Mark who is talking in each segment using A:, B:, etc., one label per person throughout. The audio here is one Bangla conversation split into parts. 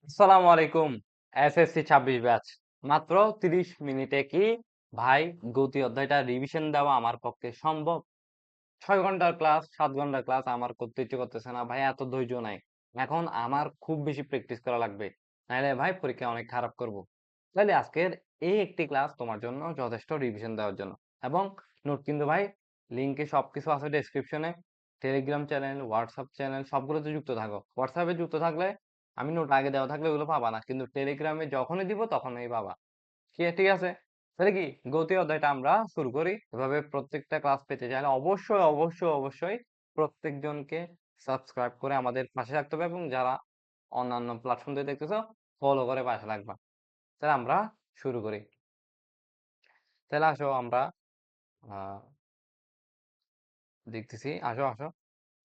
A: আসসালামু আলাইকুম। SSC ২৬ batch. মাত্র ৩০ মিনিটে কি ভাই গতি অধ্যায়টা রিভিশন দেওয়া আমার পক্ষে সম্ভব? ৬ ঘন্টার ক্লাস, ৭ ঘন্টার ক্লাস আমার করতে ইচ্ছে করতেছে না। ভাই এত ধৈর্য নাই। এখন আমার খুব বেশি প্র্যাকটিস করা লাগবে। নাইলে ভাই পরীক্ষায় অনেক খারাপ করব। তাইলে আজকের এই একটি ক্লাস তোমার জন্য যথেষ্ট রিভিশন দেওয়ার জন্য। এবং নোট কিন্তু ভাই লিংকে সবকিছু আছে ডেসক্রিপশনে। টেলিগ্রাম চ্যানেল, হোয়াটসঅ্যাপ চ্যানেল সবগুলোতে যুক্ত থাকো। হোয়াটসঅ্যাপে যুক্ত থাকলে আমি নোট আগে দেওয়া থাকলে ওগুলো পাবা না। কিন্তু টেলিগ্রামে যখনই দিব তখনই পাবা। ঠিক আছে? তাহলে কি গতি অধ্যায়টা আমরা শুরু করি। এভাবে প্রত্যেকটা ক্লাস পেতে চাইলে অবশ্যই প্রত্যেকজনকে সাবস্ক্রাইব করে আমাদের পাশে থাকতে হবে এবং যারা অন্যান্য প্ল্যাটফর্ম থেকে দেখতেছো ফলো করে পাশে থাকবা। তাহলে আমরা শুরু করি। তাহলে আসো আমরা আ দেখতেছি। আসো।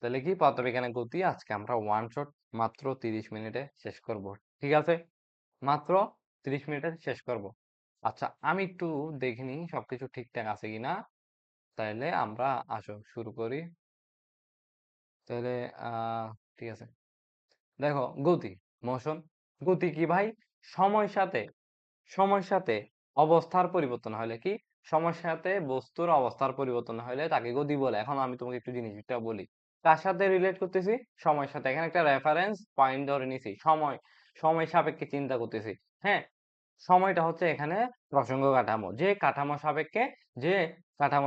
A: তাহলে কি পদার্থবিজ্ঞানের গতি আজকে আমরা ওয়ান শট মাত্র ৩০ মিনিটে শেষ করব। ঠিক আছে? মাত্র ৩০ মিনিটে শেষ করব। আচ্ছা আমি একটু দেখে নিই সবকিছু ঠিকঠাক আছে কিনা। তাইলে আমরা আসো শুরু করি। তাহলে আ ঠিক আছে। দেখো গতি, মোশন। গতি কি ভাই? সময়ের সাথে সময়ের সাথে অবস্থার পরিবর্তন হলে কি? সময়ের সাথে বস্তুর অবস্থার পরিবর্তন হলে তাকে গতি বলে। এখন আমি তোমাকে একটু জিনিসটা বলি। কার সাথে রিলেট করতেছি? সময়ের সাথে। এখানে একটা রেফারেন্স পয়েন্ট ধরে নিছি। সময় সাপেক্ষে চিন্তা করতেছি। হ্যাঁ? সময়টা হচ্ছে এখানে প্রসঙ্গ কাঠামো। যে কাঠামো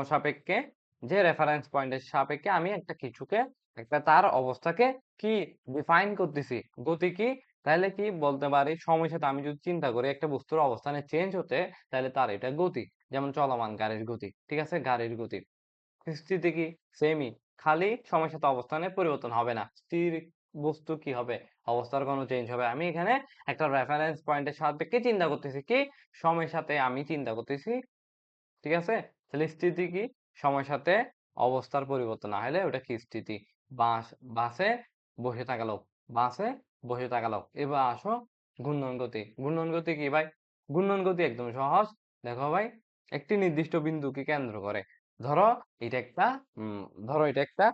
A: সাপেক্ষে যে রেফারেন্স পয়েন্টের সাপেক্ষে আমি একটা কিছুকে একটা তার অবস্থাকে কি ডিফাইন করতেছি। গতি কি? তাহলে কি বলতে পারি সময়ের সাথে আমি যদি চিন্তা করি একটা বস্তুর অবস্থানে চেঞ্জ হতে তাহলে তার এটা গতি। যেমন চলমান গাড়ির গতি। ঠিক আছে? গাড়ির গতি। স্থিতি কি? সেমই। খালি সময়ের সাথে অবস্থানের পরিবর্তন হবে না। স্থির বস্তু কি হবে? অবস্থার কোনো চেঞ্জ হবে। আমি এখানে একটা রেফারেন্স পয়েন্টের সাপেক্ষে চিন্তা করতেছি কি? সময়ের সাথে আমি চিন্তা করতেছি। ঠিক আছে? তাহলে স্থিতি কি? সময়ের সাথে অবস্থার পরিবর্তন না হলে ওটা কি স্থিতি? বাস বাসে বসে থাকা লোক। বাসে বসে থাকা লোক। এবার আসো ঘূর্ণন গতি। ঘূর্ণন গতি কি ভাই? ঘূর্ণন গতি একদম সহজ। দেখো ভাই একটি নির্দিষ্ট বিন্দুকে কেন্দ্র করে। ধরো এটা একটা উম ধরো এটা একটা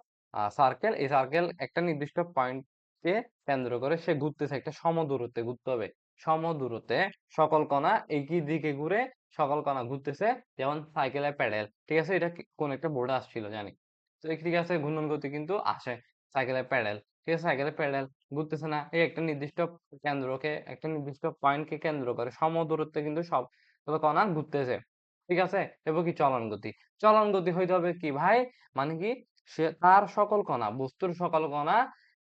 A: সার্কেল। এই সার্কেল একটা নির্দিষ্ট পয়েন্টকে কেন্দ্র করে সে ঘুরতেছে একটা সমদূরত্বে ঘুরতে হবে। সমদূরত্বে সকল কণা একই দিকে ঘুরে সকল কণা ঘুরতেছে যেমন সাইকেলের প্যাডেল। ঠিক আছে? এটা কোন একটা বোর্ডে আসছিল জানি। তো ঠিক আছে ঘূর্ণন গতি কিন্তু আসে সাইকেলের প্যাডেল। ঠিক আছে? সাইকেলের প্যাডেল ঘুরতেছে না। এই একটা নির্দিষ্ট কেন্দ্রকে একটা নির্দিষ্ট পয়েন্টকে কেন্দ্র করে সমদূরত্বে কিন্তু সব কণা ঘুরতেছে। ঠিক আছে? এবার কি চলন গতি। চলন গতি হইতে হবে কি ভাই? মানে কি সে তার সকল কণা বস্তুর সকল কণা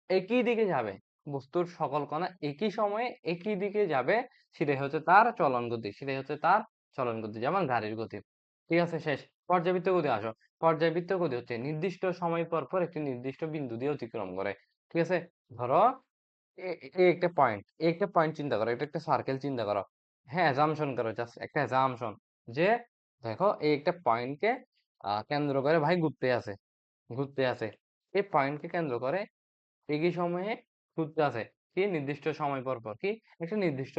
A: একই দিকে যাবে। বস্তুর সকল কণা একই সময়ে একই দিকে যাবে সেটাই হচ্ছে তার চলন গতি। সেটাই হচ্ছে তার চলন গতি। যেমন গাড়ির গতি। ঠিক আছে? শেষ। পর্যাবৃত্ত গতি আসো। পর্যাবৃত্ত গতি হচ্ছে নির্দিষ্ট সময় পর একটি নির্দিষ্ট বিন্দু দিয়ে অতিক্রম করে। ঠিক আছে? ধরো এই একটা পয়েন্ট। এই একটা পয়েন্ট চিন্তা করো। এটা একটা সার্কেল চিন্তা করো। হ্যাঁ, অ্যাসাম্পশন করো জাস্ট একটা অ্যাসাম্পশন যে দেখো এই একটা পয়েন্টকে কেন্দ্র করে ভাই ঘুরতে আছে। এই পয়েন্টকে কেন্দ্র করে একই সময়ে ঘুরতে আছে। কি নির্দিষ্ট সময় পর কি একটা নির্দিষ্ট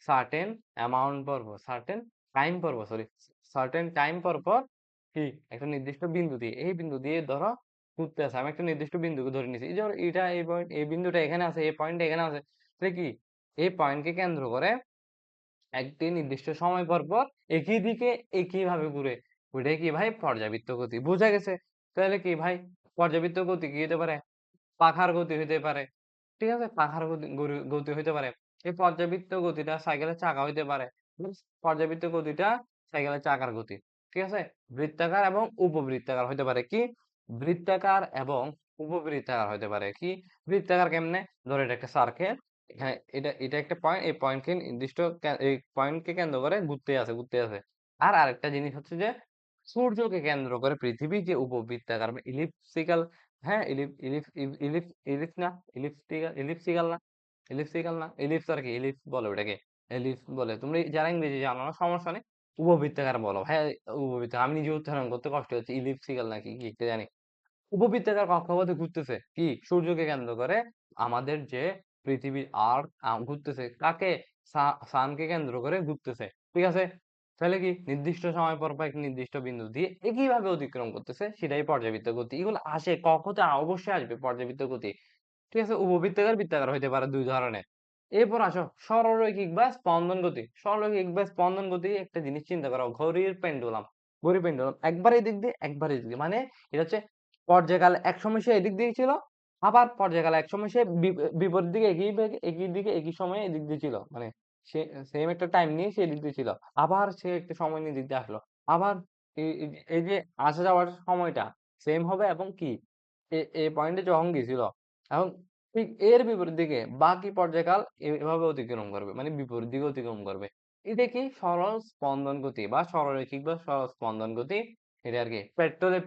A: certain amount certain time sorry certain time পর কি একটা নির্দিষ্ট বিন্দু দিয়ে এই বিন্দু দিয়ে ধরো ঘুরতে আছে। আমি একটা নির্দিষ্ট বিন্দুকে ধরে নিয়েছি। এই ধরো এটা এই পয়েন্ট এই বিন্দুটা এখানে আছে, এই পয়েন্টটা এখানে আছে। তাহলে কি এই পয়েন্টকে কেন্দ্র করে একটি নির্দিষ্ট সময় পর একই দিকে একইভাবে ঘুরে। ওইটাই কি ভাই পর্যাবৃত্ত গতি। বোঝা গেছে? তাহলে কি ভাই পর্যাবৃত্ত গতি কি হতে পারে? পাখার গতি হইতে পারে। ঠিক আছে? পাখার গতি হইতে পারে। এই পর্যাবৃত্ত গতিটা সাইকেলের চাকা হইতে পারে। পর্যাবৃত্ত গতিটা সাইকেলের চাকার গতি। ঠিক আছে? বৃত্তাকার এবং উপবৃত্তাকার হইতে পারে কি? বৃত্তাকার এবং উপবৃত্তাকার হইতে পারে কি? বৃত্তাকার কেমনে? ধরো এটা একটা সার্কেল। হ্যাঁ, এটা একটা পয়েন্ট। এই পয়েন্টকে নির্দিষ্ট এই পয়েন্টকে কেন্দ্র করে ঘুরতে আছে। আর আরেকটা জিনিস হচ্ছে যে সূর্যকে কেন্দ্র করে পৃথিবী যে উপবৃত্তাকার বা ইলিপসিক্যাল। হ্যাঁ, ইলিপস না, ইলিপসিক্যাল না, ইলিপস আর কি ইলিপস বলে ওটাকে। ইলিপস বলে। তোমরা যারা ইংরেজি জানো না সমস্যা নেই। উপবৃত্তাকার বলো। হ্যাঁ, উপবৃত্তাকার। আমি নিজে উচ্চারণ করতে কষ্ট হচ্ছে। ইলিপসিক্যাল নাকি কি একটা জানি। উপবৃত্তাকার কক্ষপথে ঘুরতেছে কি সূর্যকে কেন্দ্র করে আমাদের যে পৃথিবী আর্থ ঘুরতেছে কাকে সানকে কেন্দ্র করে ঘুরতেছে। ঠিক আছে? তাহলে কি নির্দিষ্ট সময় পর এক নির্দিষ্ট বিন্দু দিয়ে একইভাবে অতিক্রম করতেছে সেটাই পর্যাবৃত্ত গতি। এগুলো আসে কক্ষতে অবশ্যই আসবে পর্যাবৃত্ত গতি। ঠিক আছে? উপবৃত্তাকার বৃত্তাকার হইতে পারে দুই ধরনের। এরপর আসো সরলরৈখিক বা স্পন্দন গতি। সরলরৈখিক বা স্পন্দন গতি একটা জিনিস চিন্তা করো, ঘড়ির পেন্ডুলাম। ঘড়ির পেন্ডুলাম একবার এদিক দিয়ে, একবার এদিক দিয়ে। মানে এটা হচ্ছে পর্যায়কালে একসময় সে এদিক দিয়ে ছিল, আবার পর্যায়কালে একসময় সে বিপরীত দিকে একই দিকে একই সময়ে এদিক দিয়ে ছিল। মানে সে সেম একটা টাইম নিয়ে সে এদিক দিয়ে ছিল। আবার সে একটা সময় নিয়ে এদিক দিয়ে আসলো। আবার এই যে আসা যাওয়ার সময়টা সেম হবে এবং কি এই পয়েন্টে যখন গেছিল এবং ঠিক এর বিপরীত দিকে বাকি পর্যায়কাল এভাবে অতিক্রম করবে, মানে বিপরীত দিকে অতিক্রম করবে। এটা কি সরল স্পন্দন গতি বা সরলরৈখিক বা সরল স্পন্দন গতি। এটা আর কি পেট্রোলে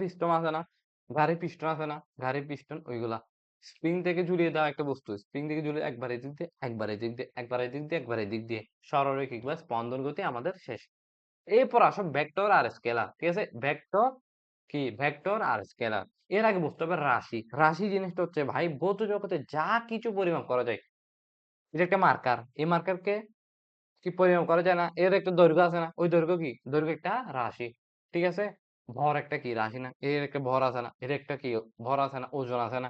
A: পিস্টন আছে না, গাড়ির পিস্টন আছে না, গাড়ির পিস্টন ওইগুলা স্প্রিং থেকে ঝুলিয়ে দেওয়া একটা বস্তু, স্প্রিং থেকে ঝুলিয়ে একবার এদিক দিয়ে, একবার এদিক দিয়ে, একবার এদিক দিয়ে, একবার এদিক দিয়ে। সরলরৈখিক বা স্পন্দন গতি আমাদের শেষ। এরপর আসো ভেক্টর আর স্কেলার। ঠিক আছে, ভেক্টর কি, ভেক্টর আর স্কেলার। এর আগে বুঝতে হবে রাশি। রাশি জিনিসটা হচ্ছে ভাই ভৌত জগতে যা কিছু পরিমাপ করা যায়, এটা একটা মার্কার। এই মার্কারকে কি পরিমাপ করা যায় না, এর একটা দৈর্ঘ্য আছে না, ওই দৈর্ঘ্য কি, দৈর্ঘ্য একটা রাশি। ঠিক আছে, ভর একটা কি রাশি না, এর একটা ভর আছে না, এর একটা কি ভর আছে না, ওজন আছে না।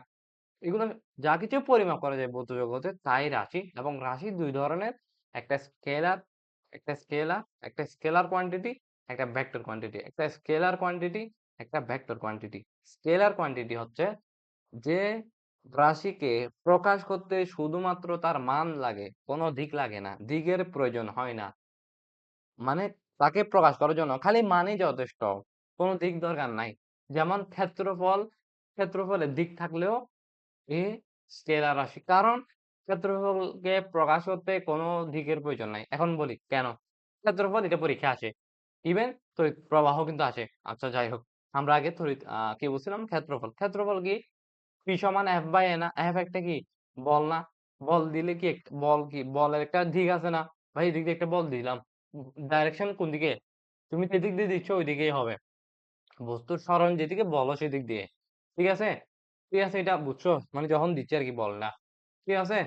A: এগুলো যা কিছু পরিমাপ করা যায় ভৌত জগতে তাই রাশি। এবং রাশি দুই ধরনের, একটা স্কেলার, একটা স্কেলার কোয়ান্টিটি, একটা ভেক্টর কোয়ান্টিটি। একটা স্কেলার কোয়ান্টিটি, একটা ভেক্টর কোয়ান্টিটি। স্কেলার কোয়ান্টিটি হচ্ছে যে রাশিকে প্রকাশ করতে শুধুমাত্র তার মান লাগে, কোনো দিক লাগে না, দিকের প্রয়োজন হয় না। মানে তাকে প্রকাশ করার জন্য খালি মানই যথেষ্ট, কোনো দিক দরকার নাই। যেমন ক্ষেত্রফল, ক্ষেত্রফলের দিক থাকলেও এ স্কেলার রাশি। কারণ ক্ষেত্রফলকে প্রকাশ করতে কোনো দিকের প্রয়োজন নাই। এখন বলি কেন? ক্ষেত্রফল এটা পরীক্ষায় আসে। ইভেন তড়িৎ প্রবাহ কিন্তু আসে। আচ্ছা যাই হোক। আমরা আগে তড়িৎ কি বলছিলাম? ক্ষেত্রফল। ক্ষেত্রফল কি? P সমান F বাই A না? F একটা কি? বল না? বল দিলে কি বল কি? বলের একটা দিক আছে না? ভাই এদিক দিয়ে একটা বল দিলাম। ডাইরেকশন কোন দিকে? তুমি যেদিক দিয়ে দিচ্ছ ওই দিকেই হবে। বস্তুর সরণ যেদিকে বলও সেদিক দিয়ে। ঠিক আছে? ঠিক আছে, এটা বুঝছো? মানে যখন দিচ্ছে আরকি বলটা। ঠিক আছে?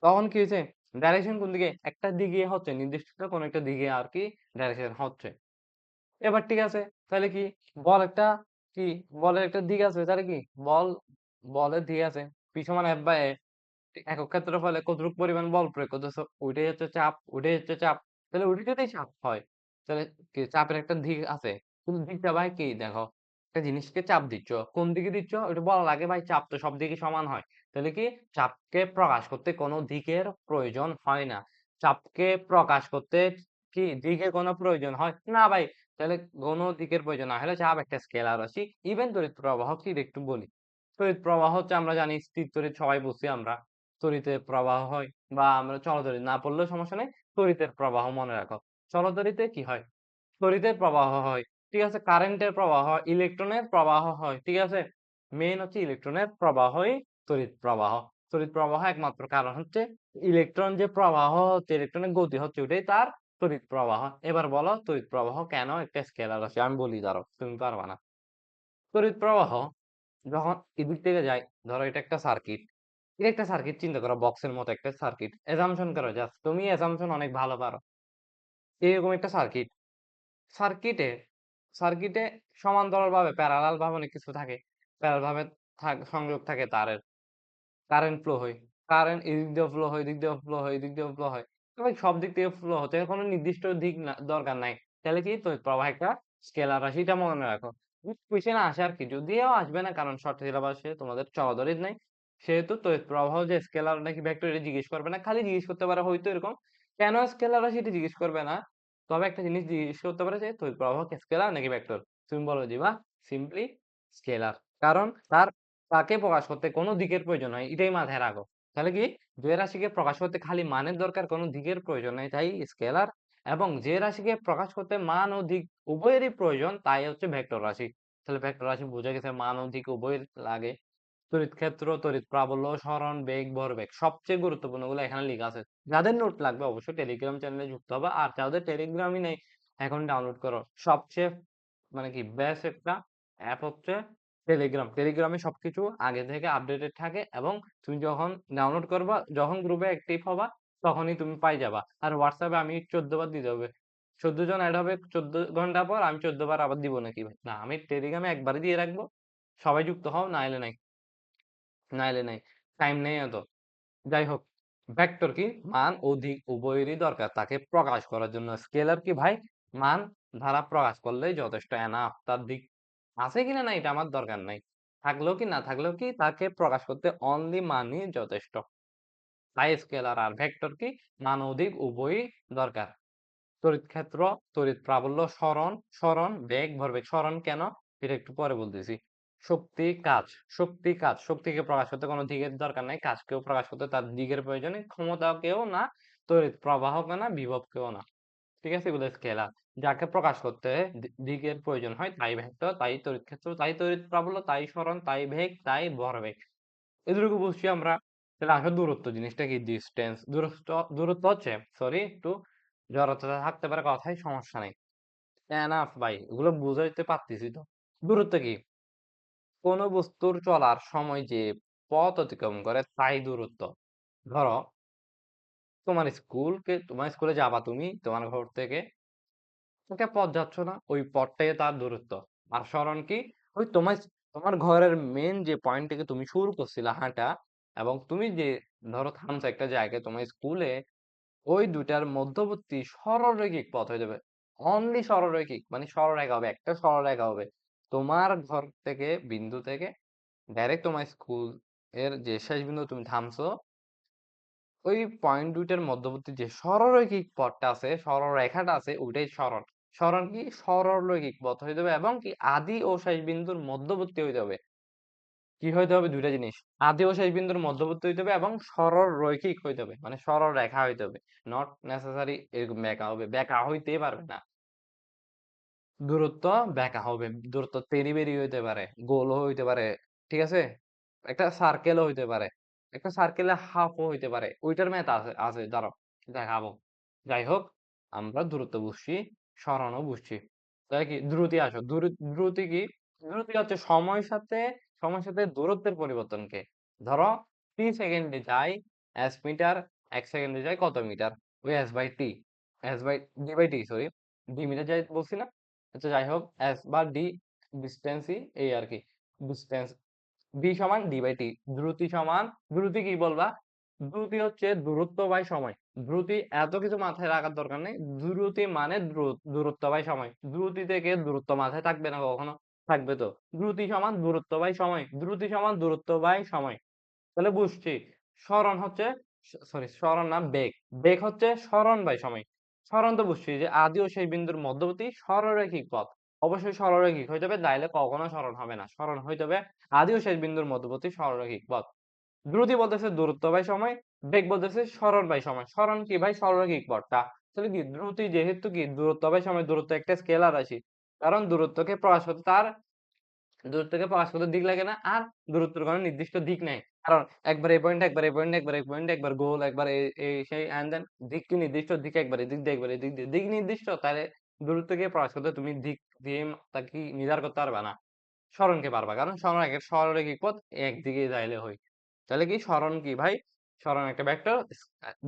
A: তখন কি হয়েছে? ডাইরেকশন কোন দিকে? একটা দিকে হচ্ছে, নির্দিষ্ট কোনো একটা দিকে আরকি ডাইরেকশন হচ্ছে। এবার ঠিক আছে, তাহলে কি বল একটা কি বলের একটা দিক আছে, তাহলে কি বল, বলের দিক আছে P সমান F বাই A, একক ক্ষেত্রফলে কতটুকু পরিমাণ বল প্রয়োগ করতেছো ওইটাই হচ্ছে চাপ, ওইটাই হচ্ছে চাপ। তাহলে ওইটাতেই চাপ হয়। তাহলে কি চাপের একটা দিক আছে, কিন্তু দিকটা ভাই কি দেখো, একটা জিনিসকে চাপ দিচ্ছ, কোন দিকে দিচ্ছ ওইটা বলা লাগে ভাই, চাপ তো সব দিকে সমান হয়। তাহলে কি চাপকে প্রকাশ করতে কোনো দিকের প্রয়োজন হয় না। চাপকে প্রকাশ করতে কি দিকের কোনো প্রয়োজন হয় না ভাই। তাহলে কোনো দিকের প্রয়োজন না হলে চাপ একটা স্কেলার রাশি। ইভেন তড়িৎ প্রবাহ কি একটু বলি। তড়িৎ প্রবাহ হচ্ছে আমরা জানি স্থির তড়িৎ, সবাই বুঝছি আমরা। তড়িতের প্রবাহ হয়, বা আমরা চলতড়িৎ না পড়লেও সমস্যা নেই, তড়িতের প্রবাহ মনে রাখো। চলতড়িতে কি হয়? তড়িতের প্রবাহ হয়। ঠিক আছে, কারেন্টের প্রবাহ হয়, ইলেকট্রনের প্রবাহ হয়। ঠিক আছে, মেইন হচ্ছে ইলেকট্রনের প্রবাহই তড়িৎ প্রবাহ। তড়িৎ প্রবাহ একমাত্র কারণ হচ্ছে ইলেকট্রন যে প্রবাহ হচ্ছে, ইলেকট্রনের গতি হচ্ছে, ওটাই তার তড়িৎ প্রবাহ। এবার বলো তড়িৎ প্রবাহ কেন একটা স্কেলার রাশি? আমি বলি, দাঁড়াও, তুমি পারবা না। তড়িৎ প্রবাহ যখন এদিক থেকে যায়, ধরো এটা একটা সার্কিট, এটা একটা সার্কিট চিন্তা করো, বক্সের মতো একটা সার্কিট। অ্যাজাম্পশন করো, জাস্ট তুমি অ্যাজাম্পশন অনেক ভালো পারো। এরকম একটা সার্কিট, সার্কিটে সার্কিটে সমান্তরাল ভাবে, প্যারালাল ভাবে অনেক কিছু থাকে। প্যারালাল ভাবে সংযোগ থাকে তারের, কারেন্ট ফ্লো হয়। কারেন্ট এদিক দিয়ে ফ্লো হয়, এদিক দিয়ে ফ্লো হয়, এদিক দিয়ে ফ্লো হয়। তবে সব দিক থেকে ফ্লো হচ্ছে, এর কোনো নির্দিষ্ট দিক না, দরকার নাই। তাহলে কি তড়িৎ প্রবাহ একটা স্কেলার রাশি, এটা মনে রাখো। কোয়েশ্চেন আসে আর কি, যদিও আসবে না কারণ শর্ট সিলেবাসে তোমাদের চলতড়িৎ নাই, সেহেতু তড়িৎ প্রবাহ যে স্কেলার নাকি ভেক্টর এটা জিজ্ঞেস করবে না। খালি জিজ্ঞেস করতে পারে হয়তো এরকম, কেন স্কেলার রাশি এটা জিজ্ঞেস করবে না। তবে একটা জিনিস জিজ্ঞেস করতে পারে যে তড়িৎ প্রবাহ কি স্কেলার নাকি ভেক্টর। তুমি বলো দিবা সিম্পলি স্কেলার। কারণ তাকে প্রকাশ করতে কোনো দিকের প্রয়োজন হয়, এটাই মাথায় রাখো। তাহলে কি, যে রাশিকে প্রকাশ করতে খালি মানের দরকার, কোনো দিকের প্রয়োজন নেই, তাই স্কেলার। এবং যে রাশিকে প্রকাশ করতে মান ও দিক উভয়েরই প্রয়োজন, তাই হচ্ছে ভেক্টর রাশি। তাহলে ভেক্টর রাশি বোঝা গেছে, মান ও দিক উভয়ের লাগে। তড়িৎ ক্ষেত্র, তড়িৎ প্রাবল্য, সরণ, বেগ, ভরবেগ, সবচেয়ে গুরুত্বপূর্ণ গুলো এখানে লেখা আছে। যাদের নোট লাগবে অবশ্যই টেলিগ্রাম চ্যানেলে যুক্ত হবে, আর যাদের টেলিগ্রামই নেই এখন ডাউনলোড করো। সবচেয়ে মানে কি বেস্ট একটা অ্যাপ হচ্ছে টেলিগ্রাম। টেলিগ্রামে সবকিছু আগে থেকে আপডেটেড থাকে, এবং তুমি যখন ডাউনলোড করবা, যখন গ্রুপে অ্যাক্টিভ হবা, তখনই তুমি পাই যাবা। আর হোয়াটসঅ্যাপে আমি 14 বার দিতে হবে, 14 জন অ্যাড হবে, 14 ঘন্টা পর আমি 14 বার আবার দিব নাকি ভাই? না, আমি টেলিগ্রামে একবারই দিয়ে রাখবো। সবাই যুক্ত হও, নাইলে নাই, নাইলে নাই, টাইম নেই এত। যাই হোক, ভেক্টর কি? মান ও দিক উভয়েরই দরকার তাকে প্রকাশ করার জন্য। স্কেলার কি ভাই? মান দ্বারা প্রকাশ করলেই যথেষ্ট। এনাফ। তার দিক আছে কিনা না এটা আমার দরকার নাই। থাকলেও কি না থাকলেও কি তাকে প্রকাশ করতে অনলি মানই যথেষ্ট। তাই স্কেলার আর ভেক্টর কি? মান ও দিক উভয়ই দরকার। তড়িৎ ক্ষেত্র, তড়িৎ প্রাবল্য, সরণ, বেগ, ভরবেগ। সরণ কেন? এটা একটু পরে বলতেছি। শক্তি, কাজ। শক্তিকে প্রকাশ করতে কোনো দিকের দরকার নাই। কাজকেও প্রকাশ করতে তার দিকের প্রয়োজন নেই। ক্ষমতাকেও না, তড়িৎ প্রবাহকে না, বিভবকেও না। ঠিক আছে? এগুলো স্কেলার। যাকে প্রকাশ করতে দিকের প্রয়োজন হয় তাই ভেক্টর, তাই তড়িৎ ক্ষেত্র, তাই তড়িৎ প্রাবল্য, তাই সরণ, তাই বেগ, তাই ভরবেগ। এতটুকু বুঝছি আমরা। তাহলে আসলে দূরত্ব জিনিসটা কি? ডিস্টেন্স। দূরত্ব হচ্ছে, সরি একটু জড়তা থাকতে পারে কথায়, সমস্যা নেই। এনাফ ভাই, এগুলো বুঝাইতে পারতেছি তো। দূরত্ব কি? কোন বস্তুর চলার সময় যে পথ অতিক্রম করে তাই দূরত্ব। ধরো তোমার স্কুলে যাবা তুমি তোমার ঘর থেকে, একটা পথ যাচ্ছ না, ওই পথটাই তার দূরত্ব। আর সরণ কি? ওই তোমার ঘরের মেন যে পয়েন্ট থেকে তুমি শুরু করছিলা হাঁটা, এবং তুমি যে ধরো থামছো একটা জায়গায় তোমার স্কুলে, ওই দুইটার মধ্যবর্তী সরলরৈখিক পথ হয়ে যাবে। অনলি সরলরৈখিক, মানে সরলরেখা হবে, একটা সরলরেখা হবে। তোমার ঘর থেকে, বিন্দু থেকে ডাইরেক্ট তোমার স্কুল এর যে শেষ বিন্দু তুমি থামছো, ওই পয়েন্ট দুইটার মধ্যবর্তী যে সরলরৈখিক পথটা আছে, সরলরেখাটা আছে, ওইটাই সরণ। সরণ কি? সরলরৈখিক পথ হয়ে যাবে, এবং কি আদি ও শেষ বিন্দুর মধ্যবর্তী হয়ে যাবে। কি হইতে হবে? দুইটা জিনিস। আদি ও শেষ বিন্দুর মধ্যবর্তী হইতে হবে এবং সরল রৈখিক হইতে হবে, মানে সরল রেখা হইতে হবে। নট নেসেসারি এরকম বেঁকা হবে, বেঁকা হইতেই পারবে না। দূরত্ব বেঁকা হবে, দূরত্ব তেরি বেরি হইতে পারে, গোলও হইতে পারে। ঠিক আছে? একটা সার্কেলও হইতে পারে, একটা সার্কেলে হাফও হইতে পারে। ওইটার ম্যাথ আছে আছে দাঁড়াও, দেখাবো। যাই হোক, আমরা দূরত্ব বুঝছি, সরণও বুঝছি। তাই কি দ্রুতি? আসো, দ্রুতি কি? দ্রুতি হচ্ছে সময়ের সাথে দূরত্বের পরিবর্তনকে। ধরো 3 সেকেন্ডে যায় মিটার, 1 সেকেন্ডে যায় কত মিটার? ওই S by T, D by T, sorry, D metre যাই বলছি না? আচ্ছা যাই হোক, এস বা ডি ডিস্টেন্সই এই আর কি। ডিস্টেন্স ভি সমান ডি বাই টি। দ্রুতি কি বলবা? দ্রুতি হচ্ছে দূরত্ব বাই সময়। দ্রুতি এত কিছু মাথায় রাখার দরকার নেই। দ্রুতি মানে দূরত্ব বাই সময়। দ্রুতি থেকে দূরত্ব মাথায় থাকবে না কখনো? থাকবে তো। দ্রুতি সমান দূরত্ব বাই সময়। দ্রুতি সমান দূরত্ব বাই সময়। তাহলে বুঝছি সরণ হচ্ছে, সরি সরণ না, বেগ। বেগ হচ্ছে সরণ বাই সময়। সরণ তো বুঝছি যে আদি ও সেই বিন্দুর মধ্যবর্তী সরলরৈখিক পথ। অবশ্যই সরলরৈখিক হইতে হবে, নাইলে কখনো সরণ হবে না। সরণ হইতে হবে আদি ও শেষ বিন্দুর মধ্যবর্তী সরলরৈখিক পথ। দ্রুতি বলতেছে দূরত্ব বাই সময়, বেগ বলতেছে সরণ বাই সময়। সরণ কি ভাই? সরলরৈখিক পথটা। তাহলে কি দ্রুতি যেহেতু কি দূরত্ব বাই সময়, দূরত্ব একটা স্কেলার রাশি, কারণ দূরত্বকে প্রকাশ করতে দিক লাগে না, আর দূরত্বের কোনো নির্দিষ্ট দিক নাই। কারণ একবার এই পয়েন্ট, একবার এই পয়েন্ট, একবার এই পয়েন্ট, একবার গোল, একবার এই সেই এন্ড দেন। দিক কি নির্দিষ্ট? দিক একবার এদিক দিয়ে, একবার এদিক দিয়ে। দিক নির্দিষ্ট, তাহলে দূরত্বকে প্রকাশ করতে তুমি দিক দিয়ে তা কি নির্ধারণ করতে পারবে না। সরণকে পারবা, কারণ সরণ একের সরলরৈখিক পথ, একদিকে যাইলে হয়। তাহলে কি সরণ কি ভাই? সরণ একটা ভেক্টর,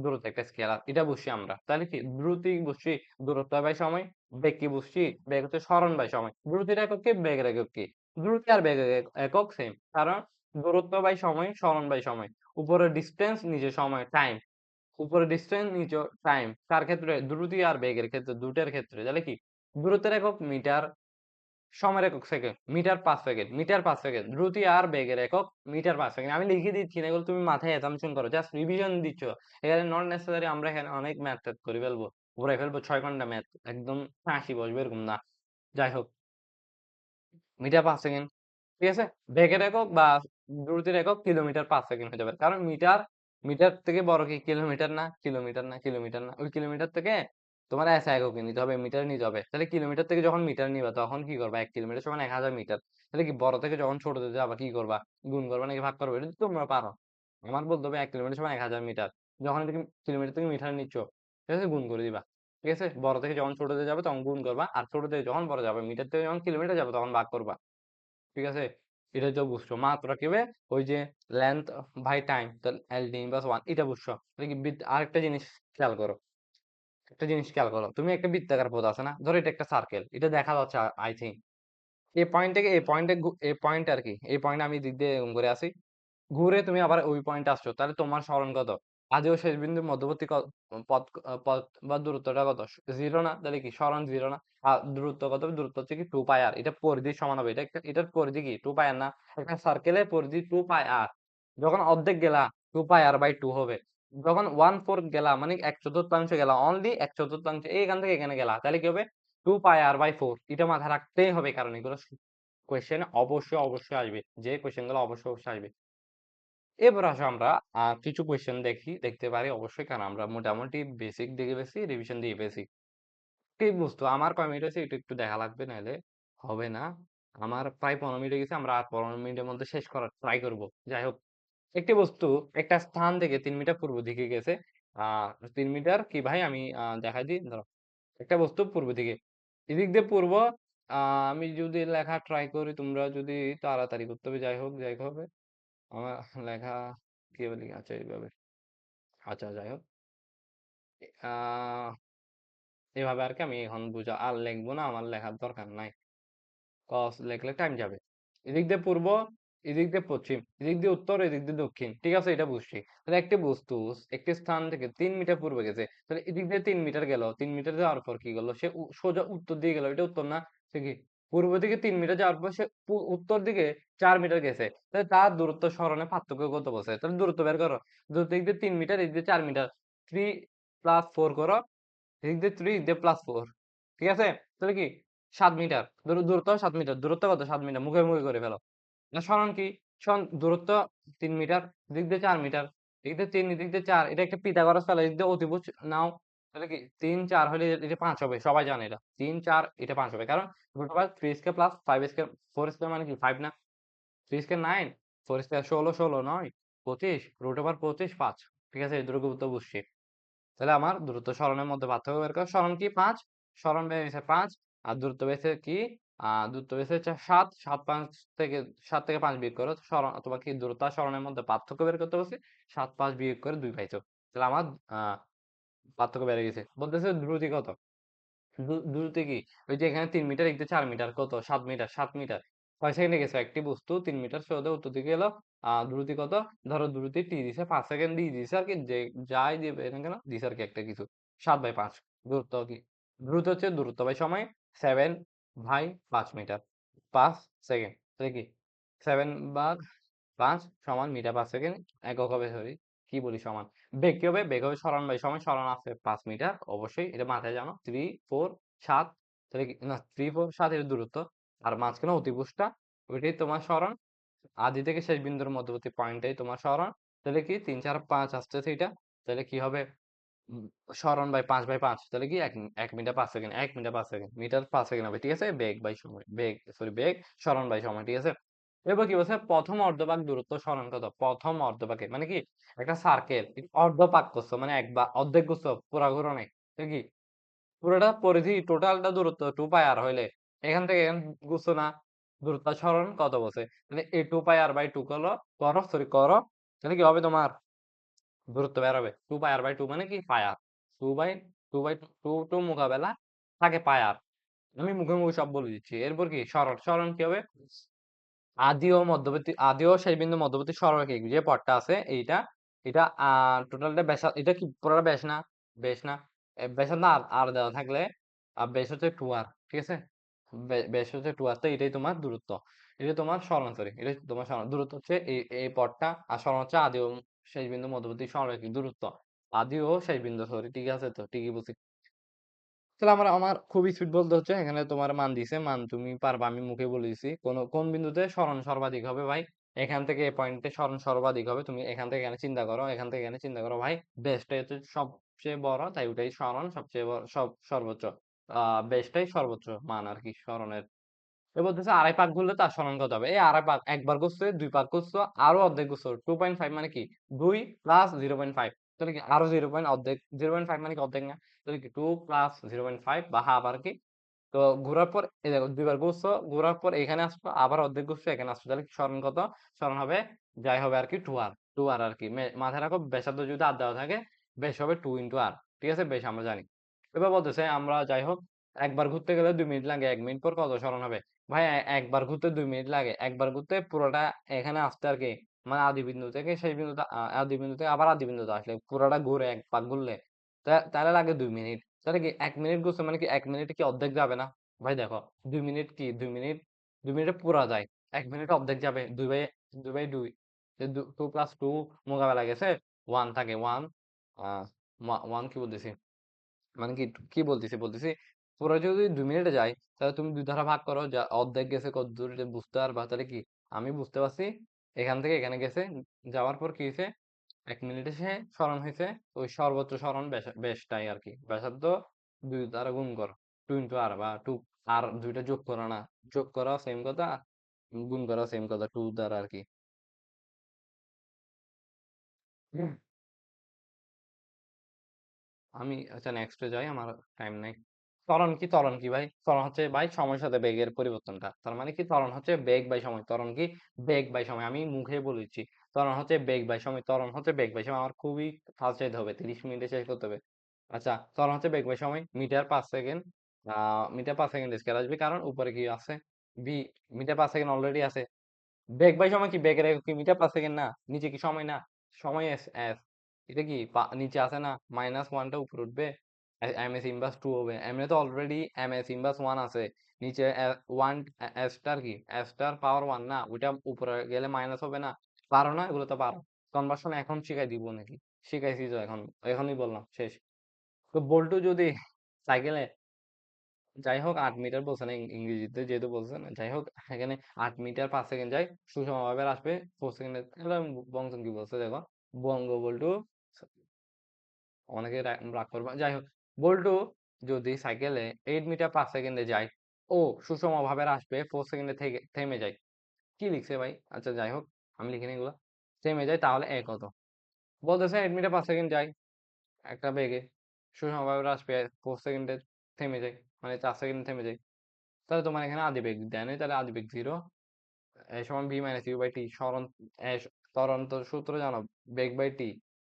A: দূরত্ব একটা স্কেলার। এটা বুঝছি আমরা। তাহলে কি দ্রুতি বুঝছি দূরত্ব বাই সময়। বেগ কি বুঝছি? বেগ হচ্ছে সরণ বাই সময়। দ্রুতির একক কি? বেগের একক কি? দ্রুতি আর বেগের একক সেম, কারণ দূরত্ব বাই সময়, সরণ বাই সময়। উপরে ডিস্টেন্স, নিচে সময়, টাইম। উপরে ডিস্টেন্স, নিচে টাইম। কার ক্ষেত্রে? দ্রুতি আর বেগের ক্ষেত্রে, দুটার ক্ষেত্রে। তাহলে কি দূরত্বের একক মিটার, সময়ের একক সেকেন্ড। Metre per second, metre per second. দ্রুতি আর বেগের একক মিটার/সেকেন্ড। আমি লিখে দিচ্ছি না, এগুলো তুমি মাথায় অ্যাসাম্পশন করো, জাস্ট রিভিশন দিচ্ছ। এখানে নট নেসেসারি আমরা এখানে অনেক ম্যাথ করে ফেলবো, ঘুরাই ফেলবো 6 ঘন্টা ম্যাথ, একদম হাসি বসবে এরকম না। যাই হোক, মিটার/সেকেন্ড। ঠিক আছে? বেগের একক বা দ্রুতির একক কিলোমিটার/সেকেন্ড হতে পারে, কারণ মিটার থেকে বড় কি? কিলোমিটার না? কিলোমিটার না, ওই কিলোমিটার থেকে তোমার এসআই এককে নিতে হবে, মিটার নিতে হবে। তাহলে কিলোমিটার থেকে যখন মিটার নিবা তখন কি করবা? 1 কিলোমিটার সমান 1000 মিটার। তাহলে কি বড় থেকে যখন ছোটতে যাবা কি করবা? গুণ করবা নাকি ভাগ করবা? এটা তো তোমরা পারো। আমার বলতে হবে 1 কিলোমিটার সমান 1000 মিটার। যখন তুমি কিলোমিটার থেকে মিটার নিচ্ছ, ঠিক আছে, গুণ করে দিবা। ঠিক আছে? বড় থেকে যখন ছোটতে যাবে তখন গুণ করবা, আর ছোট থেকে যখন বড় যাবে, মিটার থেকে যখন কিলোমিটার যাবে তখন ভাগ করবা। ঠিক আছে? এটা তো বুঝছো। মাত্রা কিভাবে? ওই যে লেন্থ বাই টাইম, তাহলে LD ইনভার্স 1, এটা বুঝছো। তাহলে কি আরেকটা জিনিস খেয়াল করো। একটা জিনিস খেয়াল করো, তুমি একটা বৃত্তাকার পথ আছে না, ধরো এটা একটা সার্কেল, এটা দেখা যাচ্ছে আই থিঙ্ক। এই পয়েন্ট থেকে এই পয়েন্ট আর কি, এই পয়েন্ট আমি দিক দিয়ে এরকম করে আসি, ঘুরে তুমি আবার ওই পয়েন্টে আসছো, তাহলে তোমার সরণ কত? আদি ও শেষ বিন্দুর মধ্যবর্তী পথ পথ বা দূরত্বটা কত? 0 না? তাহলে কি সরণ 0 না? আর দূরত্ব কত হবে? দূরত্ব হচ্ছে কি 2 পাই r। এটা পরিধির সমান হবে। এটার পরিধি কি? 2 পাই r না? একটা সার্কেলের পরিধি 2 পাই r। যখন অর্ধেক গেলা 2 পাই r/2 হবে। যখন 1/4 গেলা মানে 1/4 গেলা, অনলি 1/4 এইখান থেকে এখানে গেলা। তাহলে কি হবে? 2 পাই r/4। এটা মাথায় রাখতেই হবে, কারণ এগুলো কোয়েশ্চেনে অবশ্যই আসবে। যে কোয়েশ্চেন গুলো অবশ্যই আসবে। এবার আসো আমরা কিছু কোয়েশ্চেন দেখতে পারি অবশ্যই, কারণ আমরা মোটামুটি বেসিক দেখে ফেলছি, রিভিশন দিয়ে ফেলছি। কি বুঝতো আমার কয় মিনিট হয়েছে একটু একটু দেখা লাগবে, নাহলে হবে না। আমার প্রায় 15 মিনিট হয়ে গেছে, আমরা আর 15 মিনিটের মধ্যে শেষ করার ট্রাই করব। যাই হোক, একটি বস্তু একটা স্থান থেকে 3 মিটার পূর্ব দিকে গেছে। 3 মিটার কি ভাই, আমি দেখাই দিই, ধরো একটা বস্তু পূর্ব দিকে, এদিক দিয়ে পূর্ব। আমি যদি লেখা ট্রাই করি, তোমরা যদি তাড়াতাড়ি করতে হবে, যাই হোক হবে আমার লেখা কিভাবে লিখা, আচ্ছা এইভাবে, আচ্ছা যাই হোক, আহ এভাবে আর কি। আমি এখন বুঝা আর লিখবো না, আমার লেখার দরকার নাই। কস লিখলে টাইম যাবে। এদিক দিয়ে পূর্ব, এদিক দিয়ে পশ্চিম, এদিক দিয়ে উত্তর, এদিক দিয়ে দক্ষিণ, ঠিক আছে, এটা বুঝছি। তাহলে একটি বস্তু একটি স্থান থেকে 3 মিটার পূর্বে গেছে, তাহলে এদিক দিয়ে 3 মিটার গেল, 3 মিটার যাওয়ার পর কি করলো সে? সোজা উত্তর দিকে গেল, এটা উত্তর না? সে কি পূর্ব দিকে 3 মিটার যাওয়ার পর সে উত্তর দিকে 4 মিটার গেছে, তাহলে তার দূরত্ব সরণে পার্থক্য কত বলছে? তাহলে দূরত্ব বের করো। দূরত্ব দিক দিয়ে 3 মিটার, এদিক দিয়ে 4 মিটার, 3 + 4 করো, এদিক দিয়ে 3, এদিক দিয়ে +4, ঠিক আছে? তাহলে কি 7 মিটার, দূরত্ব 7 মিটার, দূরত্ব কত? 7 মিটার, মুখে করে ফেলো। না সরণ কি? সরণ দূরত্ব 3 মিটার, দিক দিয়ে 4 মিটার, এদিক দিয়ে 3, এদিক দিয়ে 4, এটা একটা পিথাগোরাস ফেলো, এদিক দিয়ে অতিভুজ নাও। তাহলে কি 3 4 হলে এটা 5 হবে, সবাই জানে এটা 3 4 এটা 5 হবে, কারণ √3 স্কয়ার প্লাস 5 স্কয়ার 4 স্কয়ার মানে কি 5 না? 3 স্কয়ার 9, 4 স্কয়ার 16, 16 9 25, √25 5, ঠিক আছে, এই দুটো তো বুঝছি। তাহলে আমার দূরত্ব সরণের মধ্যে পার্থক্য বের করো। সরণ কি 5, সরণ বেরিয়েছে 5, আর দূরত্ব বেরিয়েছে কি? দূরত্ব বেরিয়েছে হচ্ছে 7, 7 থেকে 5 বিয়োগ করো। সরণ অথবা কি দূরত্ব আর সরণের মধ্যে পার্থক্য বের করতে বলছে। 7 5 বিয়োগ করে 2 পাইছো। তাহলে আমার পার্থক্য বেড়ে গেছে। বলতেছে দ্রুতি কত? দ্রুতি কি? ওই যে এখানে 3 মিটার, এদিকে 4 মিটার, কত? 7 মিটার, 7 মিটার। কয় সেকেন্ডে গেছে? একটি বস্তু 3 মিটার সোজা উত্তর দিকে গেল। দ্রুতি কত? ধরো দ্রুতি টি দিছে, 5 সেকেন্ড দিয়ে দিছে আর কি, যে যাই দিবে না কেন দিছে আর কি একটা কিছু। 7/5 দূরত্ব কি? দ্রুত হচ্ছে দূরত্ব বাই সময়, 7/5 মিটার, 5 সেকেন্ড। তাহলে কি 7/5 সমান মিটার/সেকেন্ড, একক হবে, সরি কি বলি সমান। বেগ কি হবে? বেগ হবে সরণ বাই সময়, সরণ আছে 5 মিটার, অবশ্যই এটা মাথায় জানো। 3 4 7, তাহলে কি না 3 4 7 এর দূরত্ব, আর মাঝখানে অতিভুজটা, ওইটাই তোমার সরণ। আদি থেকে শেষ বিন্দুর মধ্যবর্তী পয়েন্টটাই তোমার সরণ। তাহলে কি 3 4 5 আসতেছে এটা। তাহলে কি হবে? উম, সরণ বাই 5/5, তাহলে কি 1 মিটার/সেকেন্ড, 1 মিটার/সেকেন্ড, মিটার/সেকেন্ড হবে, ঠিক আছে। বেগ বাই সময়, বেগ সরণ বাই সময়, ঠিক আছে। এবার কি বলছে? প্রথম অর্ধভাগ দূরত্ব সরণ কত? প্রথম অর্ধভাগে মানে কি? একটা সার্কেল অর্ধপাক করছো, মানে একবার অর্ধেক করছো, পুরা ঘুরো নাই। তো কি পুরোটা পরিধি টোটালটা দূরত্ব 2 পাই আর হইলে এখান থেকে এখান ঘুরছো না, দূরত্ব সরণ কত বলছে? তাহলে এই 2 পাই আর বাই 2 করো, তাহলে কি হবে তোমার? দূরত্ব বের হবে 2 পাই আর বাই 2 মানে কি? পাই আর 2 বাই 2 বাই 2 2 মোকাবেলা থাকে পাই আর। আমি মুখে সব বলে দিচ্ছি। এরপর কি সরণ কি হবে? আদি ও শেষ বিন্দু মধ্যবর্তী সরলরেখা যে পথটা আছে এইটা, এটা টোটালটা এটা কি পুরোটা ব্যাস না? ব্যাস না? ব্যাসার্ধ আর দেওয়া থাকলে ব্যাস হচ্ছে 2r, ঠিক আছে। ব্যাস হচ্ছে 2r, তো এটাই তোমার দূরত্ব। এটা তোমার সরণ, সরি এটা তোমার সরণ। দূরত্ব হচ্ছে এই পথটা, আর সরণ হচ্ছে আদি ও শেষ বিন্দু মধ্যবর্তী সরলরেখার দূরত্ব। আদি ও শেষ বিন্দু, সরি ঠিক আছে, তো ঠিকই বলছি। তাহলে আমার খুবই স্পিড বলতে হচ্ছে, এখানে তোমার মান দিছে, মান তুমি পারবা, আমি মুখে বলে দিছি। কোন বিন্দুতে সরণ সর্বাধিক হবে ভাই? এখান থেকে এই পয়েন্টে সরণ সর্বাধিক হবে। তুমি এখান থেকে এখানে চিন্তা করো, এখান থেকে এখানে চিন্তা করো ভাই। বেসটাই হচ্ছে সবচেয়ে বড়, তাই ওটাই সরণ সবচেয়ে বড়, সর্বোচ্চ। বেসটাই সর্বোচ্চ মান আর কি সরণের। এ বলতেছে আড়াই পাক ঘুরলে তার সমান কত হবে? এই আড়াই পাক, একবার করছে, 2 পাক করছো, আরো অর্ধেক করছো, 2.5 মানে কি 2 প্লাস 0.5, তাহলে কি আরো 0. অর্ধেক, 0.5 মানে কি অর্ধেক না? তাহলে কি 2 প্লাস 0.5 বা হাফ আর কি। তো ঘোরার পর এই দেখো 2 বার ঘুরছো, ঘোরার পর এখানে আসছো, আবার অর্ধেক ঘুরছো, এখানে আসছো, তাহলে সরণ কত? সরণ হবে যাই হবে আর কি 2r, 2r আর কি। মাথায় রাখো ব্যাসার্ধ যদি আর দেওয়া থাকে, বেশ হবে 2 ইন্টু r, ঠিক আছে, বেশ আমরা জানি। এবার বলতেছে আমরা যাই হোক, একবার ঘুরতে গেলে 2 মিনিট লাগে, 1 মিনিট পর কত সরণ হবে? ভাই একবার ঘুরতে 2 মিনিট লাগে, একবার ঘুরতে পুরোটা এখানে আসতে আর কি মানে আদি বিন্দু থেকে শেষ বিন্দুতে আদি বিন্দু থেকে আবার আদি বিন্দুতে আসলে পুরাটা ঘুরে এক পাক ঘুরলে তাহলে লাগে 2 মিনিট। তাহলে কি 1 মিনিট ঘুরছে মানে কি 1 মিনিটে কি অর্ধেক যাবে না? ভাই দেখো 2 মিনিট কি 2 মিনিট 2 মিনিটে পুরা যায়। 1 মিনিট অর্ধেক যাবে 2/2 2 প্লাস 2 মোকাবেলা গেছে 1 থাকে 1 আহ 1 কি বলতেছি মানে কি বলতেছি পুরো যদি 2 মিনিটে যায় তাহলে তুমি দুই ধারা ভাগ করো যা অর্ধেক গেছে কতদূর এটা বুঝতে পারবা তাহলে কি আমি বুঝতে পারছি এখান থেকে এখানে গেছে যাওয়ার পর কি হয়েছে 1 মিনিটে সে স্মরণ হয়েছে ওই সর্বোচ্চ স্মরণ বেশটাই আর কি ব্যাসার্ধ দুই দ্বারা গুণ করো 2 × আর বা 2 আর দুইটা যোগ করো না যোগ করা সেম কথা গুণ করা সেম কথা 2 দ্বারা আর কি আমি আচ্ছা নেক্সটে যাই আমার টাইম নাই ত্বরণ কি ভাই ত্বরণ হচ্ছে ভাই সময়ের সাথে বেগের পরিবর্তনটা তার মানে কি ত্বরণ হচ্ছে বেগ বাই সময় ত্বরণ কি বেগ বাই সময় আমি মুখে বলেছি ত্বরণ হচ্ছে বেগ বাই সময় ত্বরণ হচ্ছে বেগ বাই সময় আমার খুবই ফাস্ট যেতে হবে 30 মিনিটে শেষ করতে হবে আচ্ছা ত্বরণ হচ্ছে বেগ বাই সময় মিটার/সেকেন্ড মিটার/সেকেন্ড স্কেয়ার আসবে কারণ উপরে কি আছে বি মিটার/সেকেন্ড অলরেডি আছে বেগ বাই সময় কি বেগের একক কি মিটার/সেকেন্ড না নিচে কি সময় না সময় এস এস এটা কি নিচে আছে না -1টা উপরে উঠবে এম এস ইনভার্স 2 হবে এমনি তো অলরেডি এম এস ইনভার্স 1 আছে নিচে 1 এস স্টার কি এস স্টার পাওয়ার 1 না ওইটা উপরে গেলে মাইনাস হবে না পারো না এগুলো তো পারো কনভার্সন এখন শিখাই দিব নাকি শিখাইছি তো এখনই বললাম শেষ তো বল্টু যদি সাইকেলে যাই হোক 8 মিটার বলছে না ইংরেজিতে যেহেতু বলছে না যাই হোক এখানে 8 মিটার/সেকেন্ড যায় সুষমভাবে আসবে 4 সেকেন্ডে বংশন কি বলছে দেখো বঙ্গবল্টু অনেকে রাগ করবে যাই হোক বল্টু যদি সাইকেলে 8 মিটার/সেকেন্ডে যায় ও সুষমভাবে আসবে 4 সেকেন্ডে থেকে থেমে যায় কি লিখছে ভাই আচ্ছা যাই হোক আমি লিখিনি এগুলো থেমে যায় তাহলে এ কত বলতেছে 8 মিটার/সেকেন্ড যায় একটা বেগে সুষমভাবে আসবে 4 সেকেন্ডে থেমে যায় মানে 4 সেকেন্ডে থেমে যায় তাহলে তোমার এখানে আদিবেগ দেয় নাই তাহলে আদিবেগ 0 এ সমান V minus you by T সরণ ত্বরন্ত সূত্র জানো বেগ বাই টি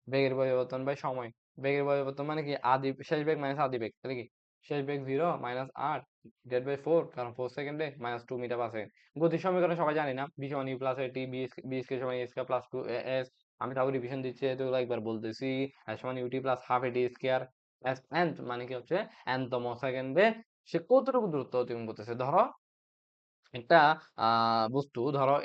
A: বেগের পরিবর্তন বাই সময় বেগের পরিবর্তন মানে কি আদি শেষ বেগ মাইনাস আদি বেগ তাহলে কি শেষ বেগ 0 -8 ডিভাইড বাই 4 কারণ 4 সেকেন্ডে -2 মিটার/সেকেন্ড গতির সমীকরণ সবাই জানি না বি সমান U plus A T V square সমান এ স্কয়ার প্লাস 2 এস আমি তাও রিভিশন দিচ্ছি তো একবার বলতেছি এস সমান ইউটি প্লাস হাফ এটি স্কয়ার এস এন মানে কি হচ্ছে n তম সেকেন্ডে সে কতটুকু দূরত্ব অতিক্রম করতেছে ধরো একটা বস্তু ধরো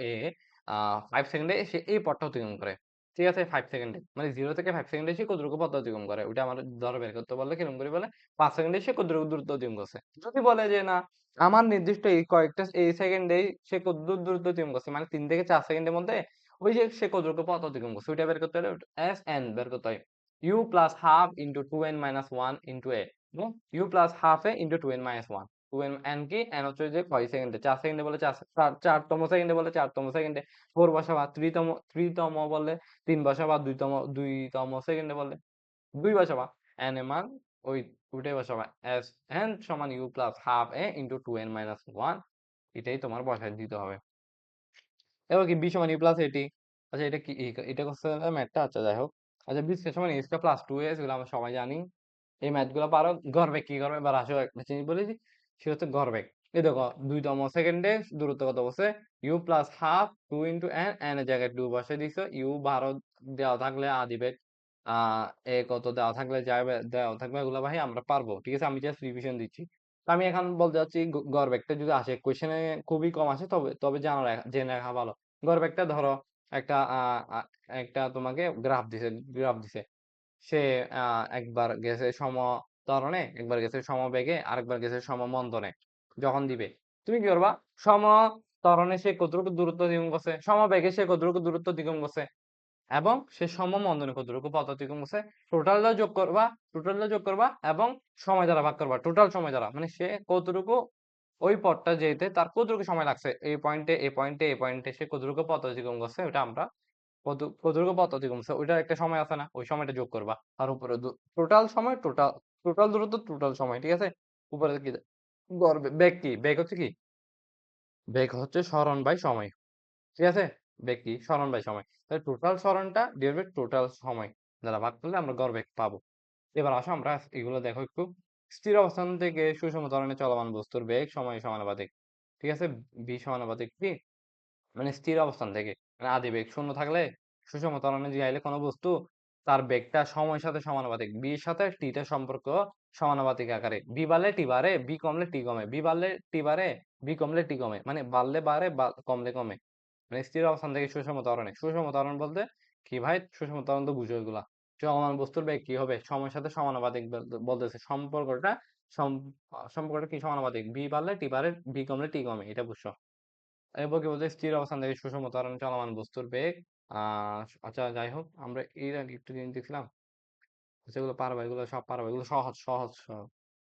A: 5 সেকেন্ডে সে এই পথটা অতিক্রম করে ঠিক আছে 5 সেকেন্ডে মানে 0 থেকে 5 সেকেন্ডে সে কতটুকু পথ অতিক্রম করে ওটা আমার ধরো বের করতে বললে কিরকম করে বলে 5 সেকেন্ডে সে কতটুকু দূরত্ব অতিক্রম করছে যদি বলে যে না আমার নির্দিষ্ট এই কয়েকটা এই সেকেন্ডেই সে কতদূর দূরত্ব অতিক্রম করছে মানে 3 থেকে 4 সেকেন্ডের মধ্যে ওই যে সে কতটুকু পথ অতিক্রম করছে ওইটা বের করতে হলে এস এন বের করতে হয় U plus half into 2n-1 into A U plus half A into 2n-1 2n n কি n হচ্ছে যে কয় সেকেন্ডে 4 সেকেন্ডে বলে 4তম সেকেন্ডে বলে 4তম সেকেন্ডে 4 বসাবা 3তম বললে 3 বসাবা 2তম সেকেন্ডে বললে 2 বসাবা n এর মান ওই ওইটাই বসাবা s n সমান u plus half a into 2n-1 এটাই তোমার বসায় দিতে হবে এবার কি b সমান u প্লাস এটি আচ্ছা এটা কি এটা করতে হবে ম্যাথটা আচ্ছা যাই হোক আচ্ছা b সমান a স্কয়ার প্লাস 2s এগুলো আমরা সবাই জানি এই ম্যাথ গুলো পারো গড়বেগ কি করবে এবার আসো একটা জিনিস বলেছি সেটা হচ্ছে গড়বেগ এই দেখো 2তম সেকেন্ডে দূরত্ব কত বসে U plus half 2 into N N এর জায়গায় 2 বসে দিছো ইউ 12 দেওয়া থাকলে আদি বেগ এ কত দেওয়া থাকলে যাবে দেওয়া থাকবে এগুলো ভাই আমরা পারবো ঠিক আছে আমি জাস্ট রিভিশন দিচ্ছি তো আমি এখন বলতে চাচ্ছি গড়বেগটা যদি আসে কোয়েশ্চেনে খুবই কম আসে তবে তবে জেনে রাখা ভালো গড়বেগটা ধরো একটা একটা তোমাকে গ্রাফ দিছে সে একবার গেছে সমত্বরণে একবার গেছে সমবেগে আরেকবার গেছে সমমন্দনে যখন দিবে তুমি কি করবা সমত্বরণে সে কতটুকু দূরত্ব অতিক্রম করছে সমবেগে সে কতটুকু দূরত্ব অতিক্রম করছে এবং সে সমমন্দনে কতটুকু পথ অতিক্রম করছে টোটালটা যোগ করবা এবং সময় দ্বারা ভাগ করবা টোটাল সময় দ্বারা মানে সে কতটুকু ওই পথটা যেতে তার কতটুকু সময় লাগছে এই পয়েন্টে সে কতটুকু পথ অতিক্রম করছে ওটা আমরা কতটুকু পথ অতিক্রম করছে ওইটার একটা সময় আছে না ওই সময়টা যোগ করবা আর উপরে টোটাল সময় টোটাল দূরত্ব টোটাল সময় ঠিক আছে উপরে কি গড় বেগ কি বেগ হচ্ছে কি বেগ হচ্ছে সরণ বাই সময় ঠিক আছে বেগ কি সরণ বাই সময় তাহলে টোটাল সরণটা ডিভাইড টোটাল সময় দ্বারা ভাগ করলে আমরা গড় বেগ পাবো এবার আসো আমরা এগুলো দেখো একটু স্থির অবস্থান থেকে সুষম ত্বরণে চলমান বস্তুর বেগ সময় সমানুপাতিক ঠিক আছে বি সমানুপাতিক কি মানে স্থির অবস্থান থেকে মানে আদি বেগ শূন্য থাকলে সুষম ত্বরণে জিগাইলে কোনো বস্তু তার বেগটা সময়ের সাথে সমানুপাতিক। বি এর সাথে টি টার সম্পর্ক সমানুপাতিক আকারে। বি বাড়লে টি বাড়ে, বি কমলে টি কমে। বি বাড়লে টি বাড়ে, বি কমলে টি কমে। মানে বাড়লে বাড়ে, কমলে কমে। মানে স্থির অবস্থান থেকে সুষম ত্বরণে। সুষম ত্বরণ বলতে কি ভাই? সুষম ত্বরণ তো বুঝো এগুলা। চলমান বস্তুর বেগ কি হবে? সময়ের সাথে সমানুপাতিক বলতেছে। সম্পর্কটা কি সমানুপাতিক? বি বাড়লে টি বাড়ে, বি কমলে টি কমে। এটা বুঝছো? এরপর কি বলছে? স্থির অবস্থান থেকে সুষম ত্বরণে চলমান বস্তুর বেগ। আচ্ছা যাই হোক, আমরা এর আগে একটু জিনিস দেখছিলাম। যেগুলো পারবা, এগুলো সব পারবা, এগুলো সহজ সহজ সহজ।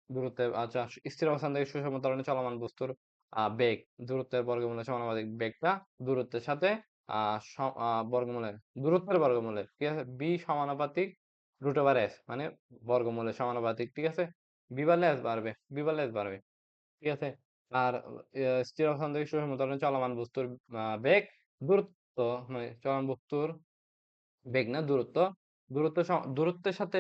A: দূরত্বে আচ্ছা, স্থির অবস্থান থেকে সুষম ত্বরণে চলমান বস্তুর বেগ দূরত্বের বর্গমূলের সমানুপাতিক। বেগটা দূরত্বের সাথে বর্গমূলের, দূরত্বের বর্গমূলের, ঠিক আছে? বি সমানুপাতিক রুট ওভার এস, মানে বর্গমূলের সমানুপাতিক, ঠিক আছে? বি বাড়লে এস বাড়বে, বি বাড়লে এস বাড়বে, ঠিক আছে? আর স্থির অবস্থান থেকে সুষম ত্বরণে চলমান বস্তুর বেগ দূরত্ব, মানে চলমান বস্তুর বেগ না, দূরত্ব। দূরত্বের সাথে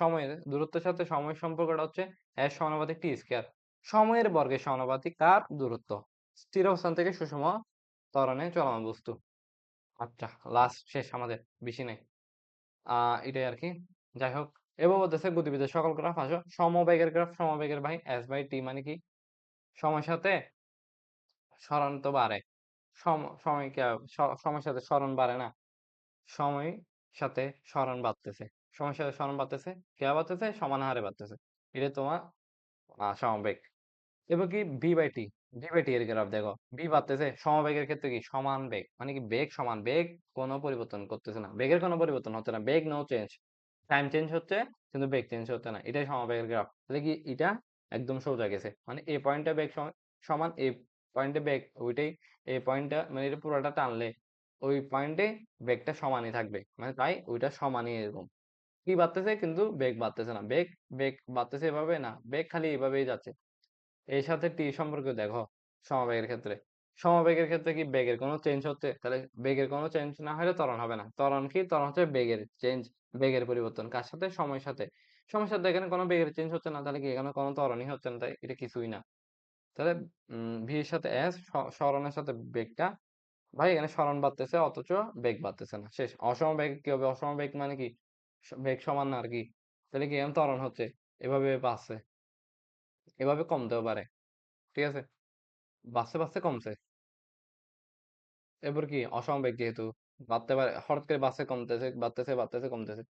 A: সময়ের দূরত্বের সাথে সময়ের সম্পর্কটা হচ্ছে এস সমানুপাতিক টি স্কয়ার। সময়ের বর্গের সমানুপাতিক কার? দূরত্ব। স্থির অবস্থান থেকে সুষম ত্বরণে চলমান বস্তু। আচ্ছা, লাস্ট শেষ আমাদের, বেশি নেই। এটাই আর কি। যাই হোক, এবার বলতেছে গতিবিদ্যার সকল গ্রাফ আসো সমবেগের গ্রাফ। সমবেগের ভাই এস বাই টি মানে কি? সময়ের সাথে সরণ তো বাড়ে। সময় কি সময়ের সাথে সরণ বাড়ে না? সময় সাথে সরণ বাড়তেছে। সময়ের সাথে সরণ বাড়তেছে। কে বাড়তেছে? সমান হারে বাড়তেছে। এটা তোমার সমবেগ। এবার কি V by T? V by T এর গ্রাফ দেখো। ভি বাড়তেছে। সমবেগের ক্ষেত্রে কি? সমান বেগ। মানে কি? বেগ সমান। বেগ কোনো পরিবর্তন করতেছে না। বেগের কোনো পরিবর্তন হচ্ছে না। বেগ নো চেঞ্জ। টাইম চেঞ্জ হচ্ছে কিন্তু বেগ চেঞ্জ হচ্ছে না। এটাই সমবেগের গ্রাফ। তাহলে কি এটা একদম সোজা গেছে। মানে এই পয়েন্টে বেগ সমান, এই পয়েন্টে বেগ ওইটাই, এই পয়েন্টটা মানে এটা পুরোটা টানলে ওই পয়েন্টে বেগটা সমানই থাকবে। মানে তাই ওইটা সমানই এরকম। কি বাড়তেছে কিন্তু বেগ বাড়তেছে না। বেগ বেগ বাড়তেছে এভাবে না, বেগ খালি এভাবেই যাচ্ছে। এর সাথে টি সম্পর্কে দেখো সমবেগের ক্ষেত্রে। সমবেগের ক্ষেত্রে কি বেগের কোনো চেঞ্জ হচ্ছে? তাহলে বেগের কোনো চেঞ্জ না হলে ত্বরণ হবে না। ত্বরণ কি? ত্বরণ হচ্ছে বেগের চেঞ্জ, বেগের পরিবর্তন। কার সাথে? সময়ের সাথে। সময়ের সাথে এখানে কোনো বেগের চেঞ্জ হচ্ছে না, তাহলে কি এখানে কোনো ত্বরণই হচ্ছে না, তাই এটা কিছুই না। তাহলে ভি এর সাথে এস, সরণের সাথে বেগটা, ভাই এখানে সরণ বাড়তেছে অথচ বেগ বাড়তেছে না। শেষ। অসমবেগ কি হবে? অসমবেগ মানে কি? বেগ সমান না আর কি। তাহলে কি এখানে ত্বরণ হচ্ছে, এভাবে বাড়ছে, এভাবে কমতেও পারে, ঠিক আছে? বাড়ছে বাড়ছে কমছে। এরপর কি? অসমবেগ যেহেতু বাড়তে পারে, হঠাৎ করে বাড়ছে কমতেছে, বাড়তেছে বাড়তেছে কমতেছে।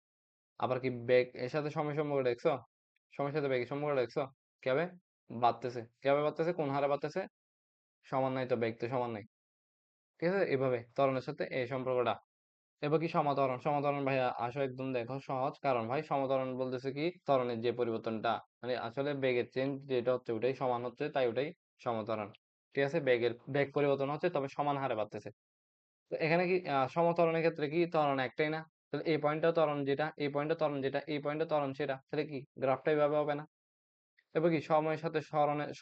A: আবার কি বেগ এর সাথে সময় সম্পর্ক দেখছো? সময়ের সাথে বেগের সম্পর্ক দেখছো? কিভাবে বাড়তেছে? কিভাবে বাড়তেছে? কোন হারে বাড়তেছে? সমান নাই তো, বেগ তো সমান নাই, ঠিক আছে? এভাবে ত্বরণের সাথে এই সম্পর্কটা। এবার কি সমান্তরণ? সমান্তরণ ভাইয়া আসো একদম দেখো সহজ। কারণ ভাই সমান্তরণ বলতেছে কি? ত্বরণের যে পরিবর্তনটা, মানে আসলে বেগের চেঞ্জ যেটা হচ্ছে ওটাই সমান হচ্ছে, তাই ওটাই সমান্তরণ, ঠিক আছে? বেগ পরিবর্তন হচ্ছে তবে সমান হারে বাড়তেছে। তো এখানে কি সমত্বরণের ক্ষেত্রে কি ত্বরণ একটাই না? তাহলে এই পয়েন্টটা ত্বরণ যেটা, এই পয়েন্টটা ত্বরণ যেটা, এই পয়েন্টটা ত্বরণ সেটা, তাহলে কি গ্রাফটা এইভাবে হবে না? এবার কি সময়ের সাথে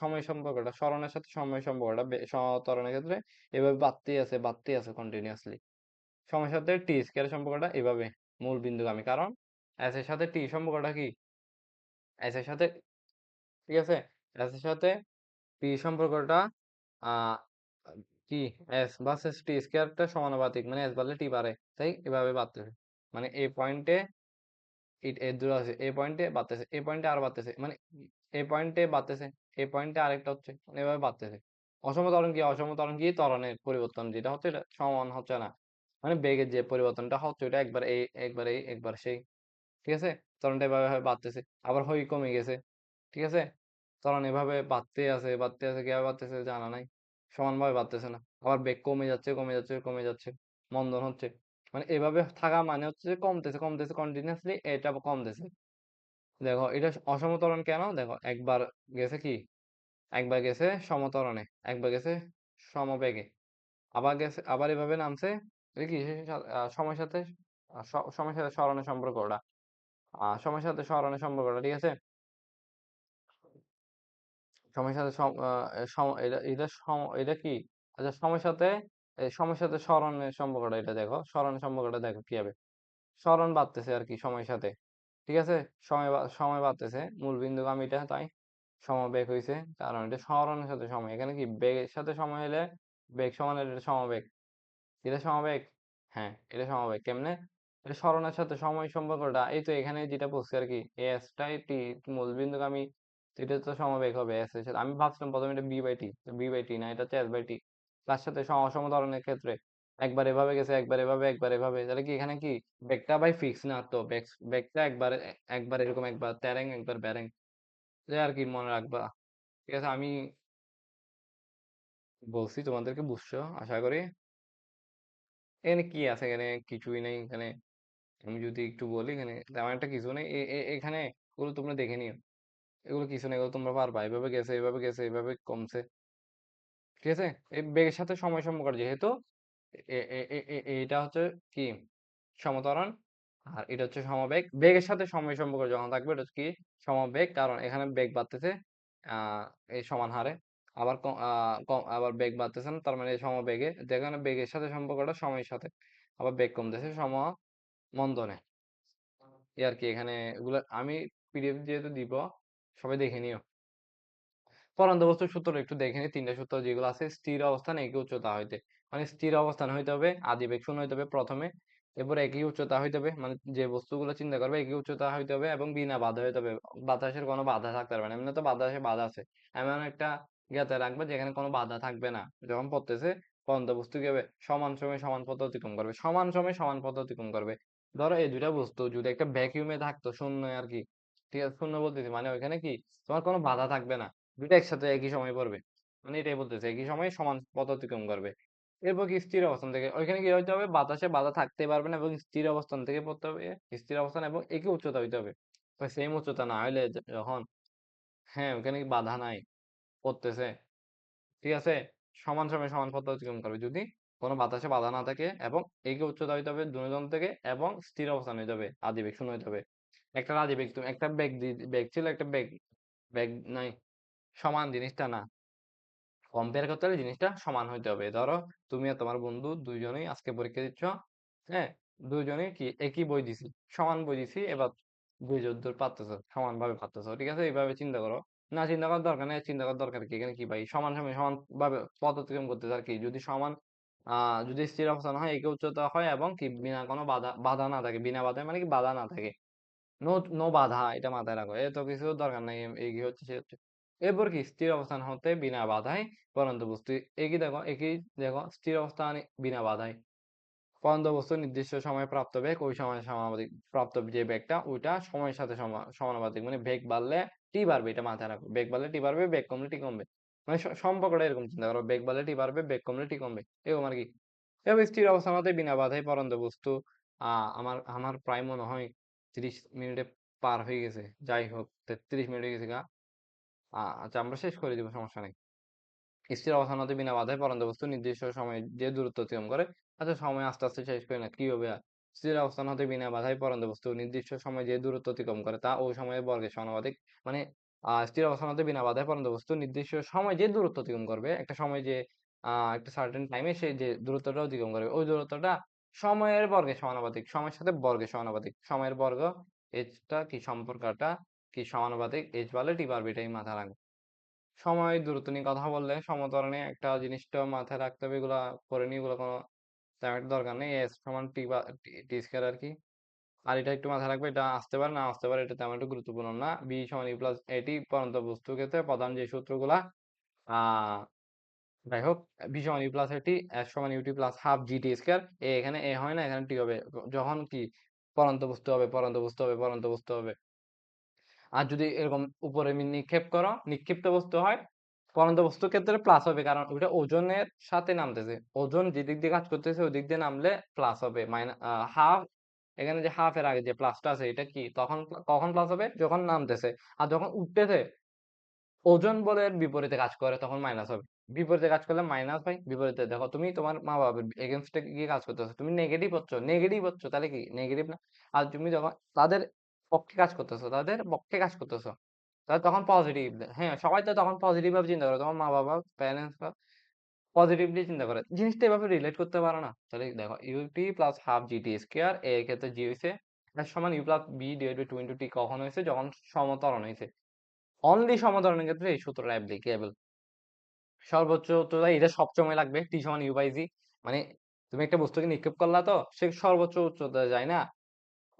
A: সময় সম্পর্কটা, সরণের সাথে সময় সম্পর্কটা ত্বরণের ক্ষেত্রে এভাবে বাড়তেই আছে কন্টিনিউয়াসলি। সময়ের সাথে টি স্কয়ার সম্পর্কটা এভাবে মূল বিন্দুগামী। কারণ এস এর সাথে টি সম্পর্কটা কি? এস এর সাথে, ঠিক আছে? এস এর সাথে টি সম্পর্কটা আহ কি? এস ভার্সেস টি স্কয়ারটা সমানুপাতিক, মানে এস বাড়লে টি বাড়ে, তাই এভাবে বাড়তেছে। মানে এই পয়েন্টে এর দূর আছে, এই পয়েন্টে বাড়তেছে, এই পয়েন্টে আরো বাড়তেছে, মানে এই পয়েন্টে বাড়তেছে, এই পয়েন্টে আরেকটা হচ্ছে, মানে এভাবে বাড়তেছে। অসম ত্বরণ কি? অসম ত্বরণ কি? ত্বরণের পরিবর্তন যেটা হচ্ছে এটা সমান হচ্ছে না। মানে বেগের যে পরিবর্তনটা হচ্ছে ওটা একবার এই একবার এই একবার সেই, ঠিক আছে? ত্বরণটা এভাবে এভাবে বাড়তেছে, আবার হই কমে গেছে, ঠিক আছে? ত্বরণ এভাবে বাড়তে আছে, কিভাবে বাড়তেছে জানা নাই। সমানভাবে বাড়তেছে না। আবার বেগ কমে যাচ্ছে, কমে যাচ্ছে, কমে যাচ্ছে, মন্দন হচ্ছে। মানে এভাবে থাকা মানে হচ্ছে যে কমতেছে, কমতেছে কন্টিনিউয়াসলি, এটা কমতেছে। দেখো এটা অসমতরণ কেন? দেখো একবার গেছে কি? একবার গেছে সমতরণে, একবার গেছে সমবেগে, আবার গেছে, আবার এভাবে নামছে। এটা কি? সময়ের সাথে সময়ের সাথে সরণের সম্পর্কটা, সময়ের সাথে সরণের সম্পর্কটা, ঠিক আছে? সময়ের সাথে এটা এটা এটা কি? আচ্ছা, সময়ের সাথে সময়ের সাথে সরণের সম্পর্কটা, এটা দেখো সরণের সম্পর্কটা দেখো কি হবে? সরণ বাড়তেছে আর কি সময়ের সাথে, ঠিক আছে? সময় বাড়তেছে, মূল বিন্দুগামীটা, তাই সমবেগ হইছে। কারণ এটা সরণের সাথে সময়। এখানে কি বেগের সাথে সময় হলে বেগ সমান হলে এটা সমবেগ, এটা সমবেগ। হ্যাঁ, এটা সমবেগ কেমনে? এটা সরণের সাথে সময় সম্পর্কটা এই তো এখানে যেটা বলছি আর কি, এস টাই টি মূলবিন্দুগামী, তো এটা তো সমবেগ হবে এস এর সাথে। আমি ভাবছিলাম প্রথমে এটা B by T, B by T না, এটা হচ্ছে এস বাই টি। তার সাথে সম ধরনের ক্ষেত্রে একবার এভাবে গেছে, একবার এভাবে, একবার এভাবে, তাহলে কি এখানে কি বেগটা ভাই ফিক্স না, তো বেগটা একবার একবার এরকম, একবার তেরেং, একবার ব্যারেং, যে আর কি মনে রাখবা। ঠিক আছে, আমি বলছি তোমাদেরকে, বুঝছো আশা করি। এখানে কি আছে? এখানে কিছুই নেই এখানে। আমি যদি একটু বলি, এখানে তেমন একটা কিছু নেই। এখানে এগুলো তোমরা দেখে নিও, এগুলো কিছু নেই, এগুলো তোমরা পারবা। এভাবে গেছে, এভাবে গেছে, এভাবে কমছে। ঠিক আছে, এই বেগের সাথে সময় সম্পর্ক যেহেতু এটা হচ্ছে কি সমত্বরণ, আর এটা হচ্ছে সমবেগ। বেগের সাথে সময় সম্পর্ক যখন থাকবে এটা হচ্ছে কি সমবেগ, কারণ এখানে বেগ বাড়তেছে এই সমান হারে, আবার আবার বেগ বাড়তেছে না, তার মানে এই সমবেগে, যেখানে বেগের সাথে সম্পর্কটা সময়ের সাথে, আবার বেগ কমতেছে মন্দনে। এই আর কি, এখানে এগুলো আমি পিডিএফ যেহেতু দিব, সবাই দেখে নিও। পরন্ত বস্তুর সূত্র একটু দেখে নিই, তিনটা সূত্র যেগুলো আছে। স্থির অবস্থান একই উচ্চতা হইতে, মানে স্থির অবস্থান হইতে হবে, আদিবেগ শূন্য হইতে হবে প্রথমে, এরপর একই উচ্চতা হইতে হবে, মানে যে বস্তুগুলো চিন্তা করবে একই উচ্চতা হইতে হবে, এবং বিনা বাধা হইতে হবে। বাতাসের কোনো বাধা থাকতে পারবে না, এমনি তো বাধা আছে। এমন একটা জ্ঞাতে রাখবে যেখানে কোনো বাধা থাকবে না, যখন পড়তেছে পরন্ত বস্তু কি হবে, সমান সময় সমান পথ অতিক্রম করবে, সমান সময় সমান পথ অতিক্রম করবে। ধরো এই দুইটা বস্তু যদি একটা ভ্যাকিউমে থাকতো, শূন্য আর কি, ঠিক আছে, শূন্য বলতেছি মানে ওইখানে কি তোমার কোনো বাধা থাকবে না, দুইটা একসাথে একই সময় পড়বে, মানে এটাই বলতেছে একই সময় সমান পথ অতিক্রম করবে। এরপর কি স্থির অবস্থান থেকে ওইখানে কি হইতে হবে, বাতাসে বাধা থাকতে পারবে না, এবং স্থির অবস্থান থেকে পড়তে হবে, স্থির অবস্থান এবং একই উচ্চতা হইতে হবে। সেম উচ্চতা না হইলে যখন, হ্যাঁ ওখানে কি বাধা নাই, পড়তেছে, ঠিক আছে, সমান সময় সমান পথ অতিক্রম করবে যদি কোনো বাতাসে বাধা না থাকে, এবং একই উচ্চতা হইতে হবে দুজন থেকে, এবং স্থির অবস্থান হইতে হবে, আদিবেগ শূন্য হইতে হবে। একটা আদিবেগ, তুমি একটা বেগ ছিল, একটা বেগ বেগ নাই, সমান জিনিসটা না, কম্পেয়ার করতে হলে জিনিসটা সমান হইতে হবে। ধরো তুমি আর তোমার বন্ধু দুইজনেই আজকে পরীক্ষা দিচ্ছ, হ্যাঁ, দুইজনেই কি একই বই দিছি, সমান বই দিছি, এবার দুই যদ্দুর পারতেছো, সমানভাবে পারতেছো, ঠিক আছে, এইভাবে চিন্তা করো। না চিন্তা করার দরকার নেই, চিন্তা করার দরকার কি, এখানে কি ভাই সমান সময় সমান ভাবে পথ অতিক্রম করতেছে আর কি, যদি সমান যদি স্থির অবস্থান হয়, একই উচ্চতা হয়, এবং কি বিনা কোনো বাধা না থাকে, বিনা বাধায় মানে কি বাধা না থাকে, নো নো বাধা, এটা মাথায় রাখো, এত কিছু দরকার নাই, এই কি হচ্ছে সে হচ্ছে। এরপর কি স্থির অবস্থান হতে বিনা বাধায় পরন্ত বস্তু, একই দেখো, একই দেখো, স্থির অবস্থান বিনা বাধায় পরন্ত বস্তু নির্দিষ্ট সময়ে প্রাপ্ত বেগ, ওই সময় সমানুপাতিক, প্রাপ্ত যে বেগটা ওইটা সময়ের সাথে সমানুপাতিক, মানে বেগ বাড়লে টি বাড়বে, এটা মাথায় রাখো, বেগ বাড়লে টি বাড়বে, বেগ কমলে টি কমবে, মানে সম্পর্কটা এরকম চিন্তা করো, বেগ বাড়লে টি বাড়বে, বেগ কমলে টি কমবে, এরকম আর কি। এবার স্থির অবস্থান হতে বিনা বাধায় পরন্ত বস্তু, আমার আমার প্রায় মনে হয় 30 মিনিটে পার হয়ে গেছে, যাই হোক 33 মিনিট হয়ে গেছে গা। আচ্ছা আমরা শেষ করে দিব, সমস্যা নেই। স্থির অবস্থান হতে বিনা বাধায় পরন্ত বস্তু নির্দিষ্ট সময়ে যে দূরত্ব অতিক্রম করে, আচ্ছা সময় আস্তে আস্তে শেষ করে না, কি হবে আর, স্থির অবস্থান হতে বিনা বাধায় পরন্ত বস্তু নির্দিষ্ট সময়ে যে দূরত্ব অতিক্রম করে তা ওই সময়ের বর্গের সমানুপাতিক, মানে স্থির অবস্থান হতে বিনা বাধায় পরন্ত বস্তু নির্দিষ্ট সময় যে দূরত্ব অতিক্রম করবে, একটা সময় যে একটা সার্টেন টাইমে সে যে দূরত্বটা অতিক্রম করবে, ওই দূরত্বটা সময়ের বর্গের সমানুপাতিক, সময়ের সাথে বর্গের সমানুপাতিক, সময়ের বর্গ এইচটা কি সম্পর্কটা কি সমানুপাতিক, এইচ বাড়লে টি বাড়বে, এটাই মাথায় রাখবে। সময় দূরত্ব নিয়ে কথা বললে সমতরণে একটা জিনিসটা মাথায় রাখতে হবে, এগুলা করে নিয়ে এগুলো কোনো তেমন একটা দরকার নেই, এস সমান টি বা টি স্কয়ার আর কি। আর এটা একটু মাথায় রাখবে, এটা আসতে পারে না আসতে পারে, এটা তেমন একটা গুরুত্বপূর্ণ না। বি সমান ইউ প্লাস এটি পরন্ত বস্তুর ক্ষেত্রে প্রধান যে সূত্রগুলা, আহ যাই হোক, বি সমান ইউ প্লাস এটি, এস সমান UT plus half G T square, এখানে এ হয় না, এখানে টি হবে, যখন কি পরন্ত বস্তু হবে, পরন্ত বস্তু হবে, পরন্ত বস্তু হবে। আর যদি এরকম উপরে নিক্ষেপ করো, নিক্ষিপ্ত বস্তু হয়, পরন্ত বস্তুর ক্ষেত্রে প্লাস হবে, কারণ ওটা ওজনের সাথে নামতেছে, ওজন যে দিক দিয়ে কাজ করতেছে ওই দিক দিয়ে নামলে প্লাস হবে, মাইনাস হাফ, এখানে যে হাফ এর আগে যে প্লাসটা আছে এটা কি তখন কখন প্লাস হবে, যখন নামতেছে, আর যখন উঠতেছে ওজন বলের বিপরীতে কাজ করে তখন মাইনাস হবে। বিপরীতে কাজ করলে মাইনাস হয়, বিপরীতে দেখো তুমি তোমার মা বাবার এগেনস্টে গিয়ে কাজ করতেছো, তুমি নেগেটিভ হচ্ছ, তাহলে কি নেগেটিভ না, আর তুমি যখন তাদের পক্ষে কাজ করতেছো, তাদের পক্ষে কাজ করতেছো, তাহলে তখন পজিটিভ। হ্যাঁ, সবাই তো তখন পজিটিভ ভাবে চিন্তা করে, তোমার মা বাবা প্যারেন্টস পজিটিভলি চিন্তা করে, জিনিসটা এভাবে রিলেট করতে পারো না, তাহলে দেখো u t plus half g t square, এর ক্ষেত্রে জি হয়েছে এর সমান U plus B divide by two into T, কখন হয়েছে, যখন সমতরণ হয়েছে, অনলি সমতরণের ক্ষেত্রে এই সূত্রটা অ্যাপ্লিকেবল। সর্বোচ্চ উচ্চতা এটা সবসময় লাগবে, টি সমান ইউ বাই জি, মানে তুমি একটা বস্তুকে নিক্ষেপ করলা তো সে সর্বোচ্চ উচ্চতায় যায় না?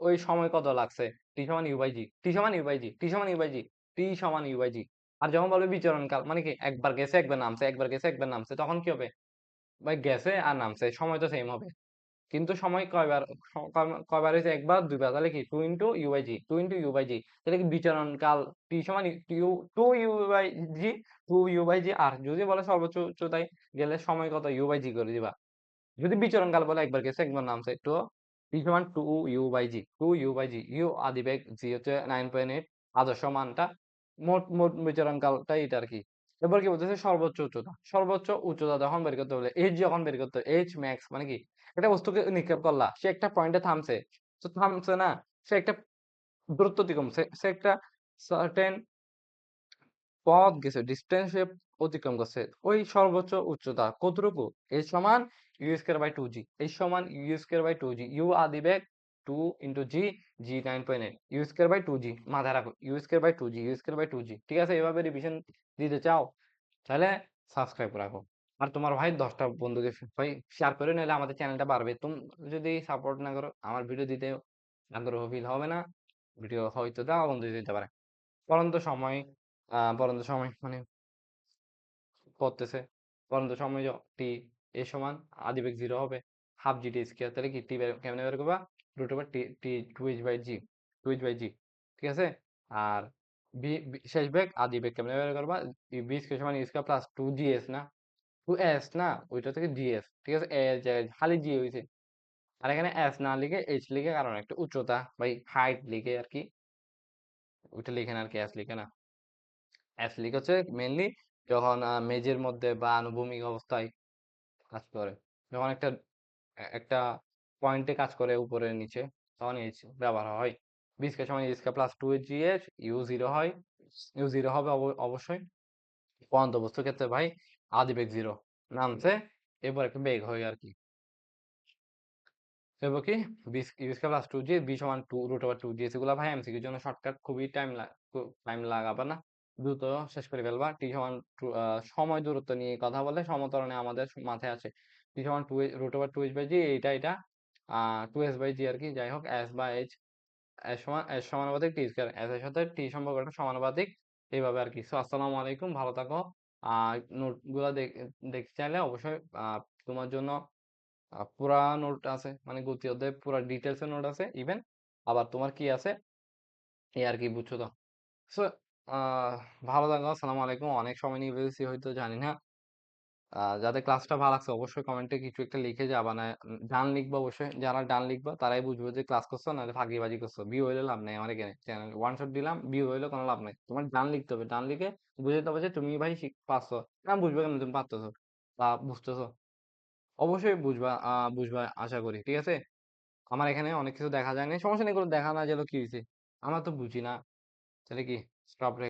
A: ওই সময় কত লাগছে? T সমান U বাই G, T সমান U বাই G, T সমান U বাই G, T সমান U বাই G। আর যখন বলবে বিচরণকাল মানে কি? একবার গেছে, একবার নামছে, একবার গেছে, একবার নামছে। তখন কি হবে? ভাই গেছে আর নামছে। সময় তো সেম হবে। কিন্তু সময় কয়বার কয়বার হইছে? একবার, দুইবার। তাহলে কি? 2 U by G, 2 U by G। তাহলে কি বিচরণ কাল T সমান 2 U by G, 2 U by G। আর যদি বলে সর্বোচ্চ উচ্চতায় গেলে সময় কত? U বাই G করে দিবা। যদি বিচরণ কাল বলে একবার গেছে, একবার নামছে, তো T সমান 2 U by G, 2 U by G। U আদিবেগ, G হচ্ছে 9.8 আদর্শ মানটা। মোট মোট বিচরণ কালটা এটা আরকি। এরপর কি বলতেছে? সর্বোচ্চ উচ্চতা। সর্বোচ্চ উচ্চতা যখন বের করতে বলে, H যখন বের করতে হবে, H max মানে কি? একটা বস্তুকে নিক্ষেপ করলা, সে একটা পয়েন্টে থামছে। তো থামছে না, সে একটা দূরত্ব অতিক্রম, সে একটা সার্টেন পথ গেছে, ডিসট্যান্স সে অতিক্রম করছে। ওই সর্বোচ্চ উচ্চতা কতটুকু? H সমান U square by 2G। H সমান U square by 2G। U আদিবেগ 2 G, G 9.8। U square by 2G মাথায় রাখো। U square by 2G, U square by 2G। ঠিক আছে? এভাবে রিভিশন দিতে চাও? তাহলে সাবস্ক্রাইব রাখো। আর তোমার ভাই 10 টা বন্ধুকে ভাই শেয়ার করে নিলে আমাদের চ্যানেলটা বাড়বে। যদি সাপোর্ট না করো, আমার ভিডিও দিতে আগ্রহ ফিল হবে না। ভিডিও হয়তো দেওয়া বন্ধ দিতে পারে। পরন্ত সময় মানে করতেছে। পরন্ত সময় টি এ সমান আদিবেগ 0 হবে। Half G T square. তাহলে কি টি কেমনে বের করবা? Root over T T 2h by G, 2h by G. ঠিক আছে? আর শেষ বেগ আদি বেগ কেমনে বের করবা? বি স্কয়ার সমান স্কয়ার প্লাস 2gs না? 2s না, ওইটা থেকে gs। ঠিক আছে? এ জায়গায় খালি জি হইছে। আর এখানে s না লিখে h লিখে, কারণ একটা উচ্চতা ভাই হাইট লিখে আর কি, ওইটা লিখে না আর কি, s লিখে না। s লিখে হচ্ছে মেইনলি যখন মেজের মধ্যে বা আনুভূমিক অবস্থায় কাজ করে। যখন একটা একটা পয়েন্টে কাজ করে উপরে নিচে, তখন h ব্যবহার হয়। বি স্কয়ার সমান a square plus 2gh, U 0 হয়। ইউ 0 হবে অবশ্যই। পড়ন্ত বস্তুর ক্ষেত্রে ভাই আদিবেগ 0 নামছে, এরপর একটা বেগ হয় আর কি। এরপর কি you square plus 2g, B সমান 2 রুট ওভার 2 দিয়েছে। এগুলো ভাই এমসিকিউর জন্য শর্টকাট, খুবই টাইম লাগাবে না, দ্রুত শেষ করে ফেলবা। টি সমান সময় দূরত্ব নিয়ে কথা বলে সমতরণে আমাদের মাথায় আছে টি সমান 2 রুট ওভার 2h বাই জি, এটা 2s বাই জি আর কি। যাই হোক, s বা h, এস সমানুপাতিক টি স্কয়ার, এস এর সাথে টি সম্পর্কটা সমানুপাতিক, এইভাবে আর কি। সো আসসালামু আলাইকুম, ভালো থাকো। নোটগুলো দেখতে চাইলে অবশ্যই তোমার জন্য পুরা নোট আছে, মানে গতি অধ্যায় পুরা ডিটেলস এর নোট আছে ইভেন। আবার তোমার কি আছে এই আর কি, বুঝছো তো? সো আহ ভালো থাকো, আসসালামু আলাইকুম। অনেক সময় নিয়ে ফেলছি হয়তো, জানি না। যাদের ক্লাসটা ভালো লাগছে অবশ্যই কমেন্টে কিছু একটা লিখে যাবা, না ডান লিখবা অবশ্যই। যারা ডান লিখবা তারাই বুঝবে যে ক্লাস করছো, নাহলে ফাঁকিবাজি করছো। ভিউ হইলে লাভ নাই, আমার এখানে চ্যানেল ওয়ান শট দিলাম, ভিউ হইলে কোনো লাভ নাই। তোমার ডান লিখতে হবে, ডান লিখে বুঝাতে হবে যে তুমি ভাই পারছো। না বুঝবে কেন তুমি পারতেছো বা বুঝতেছো? অবশ্যই বুঝবা, বুঝবা আশা করি। ঠিক আছে? আমার এখানে অনেক কিছু দেখা যায় না, সমস্যা নেই, এগুলো দেখা না গেলেও কি হয়েছে? আমরা তো বুঝি না, তাহলে কি স্টপ।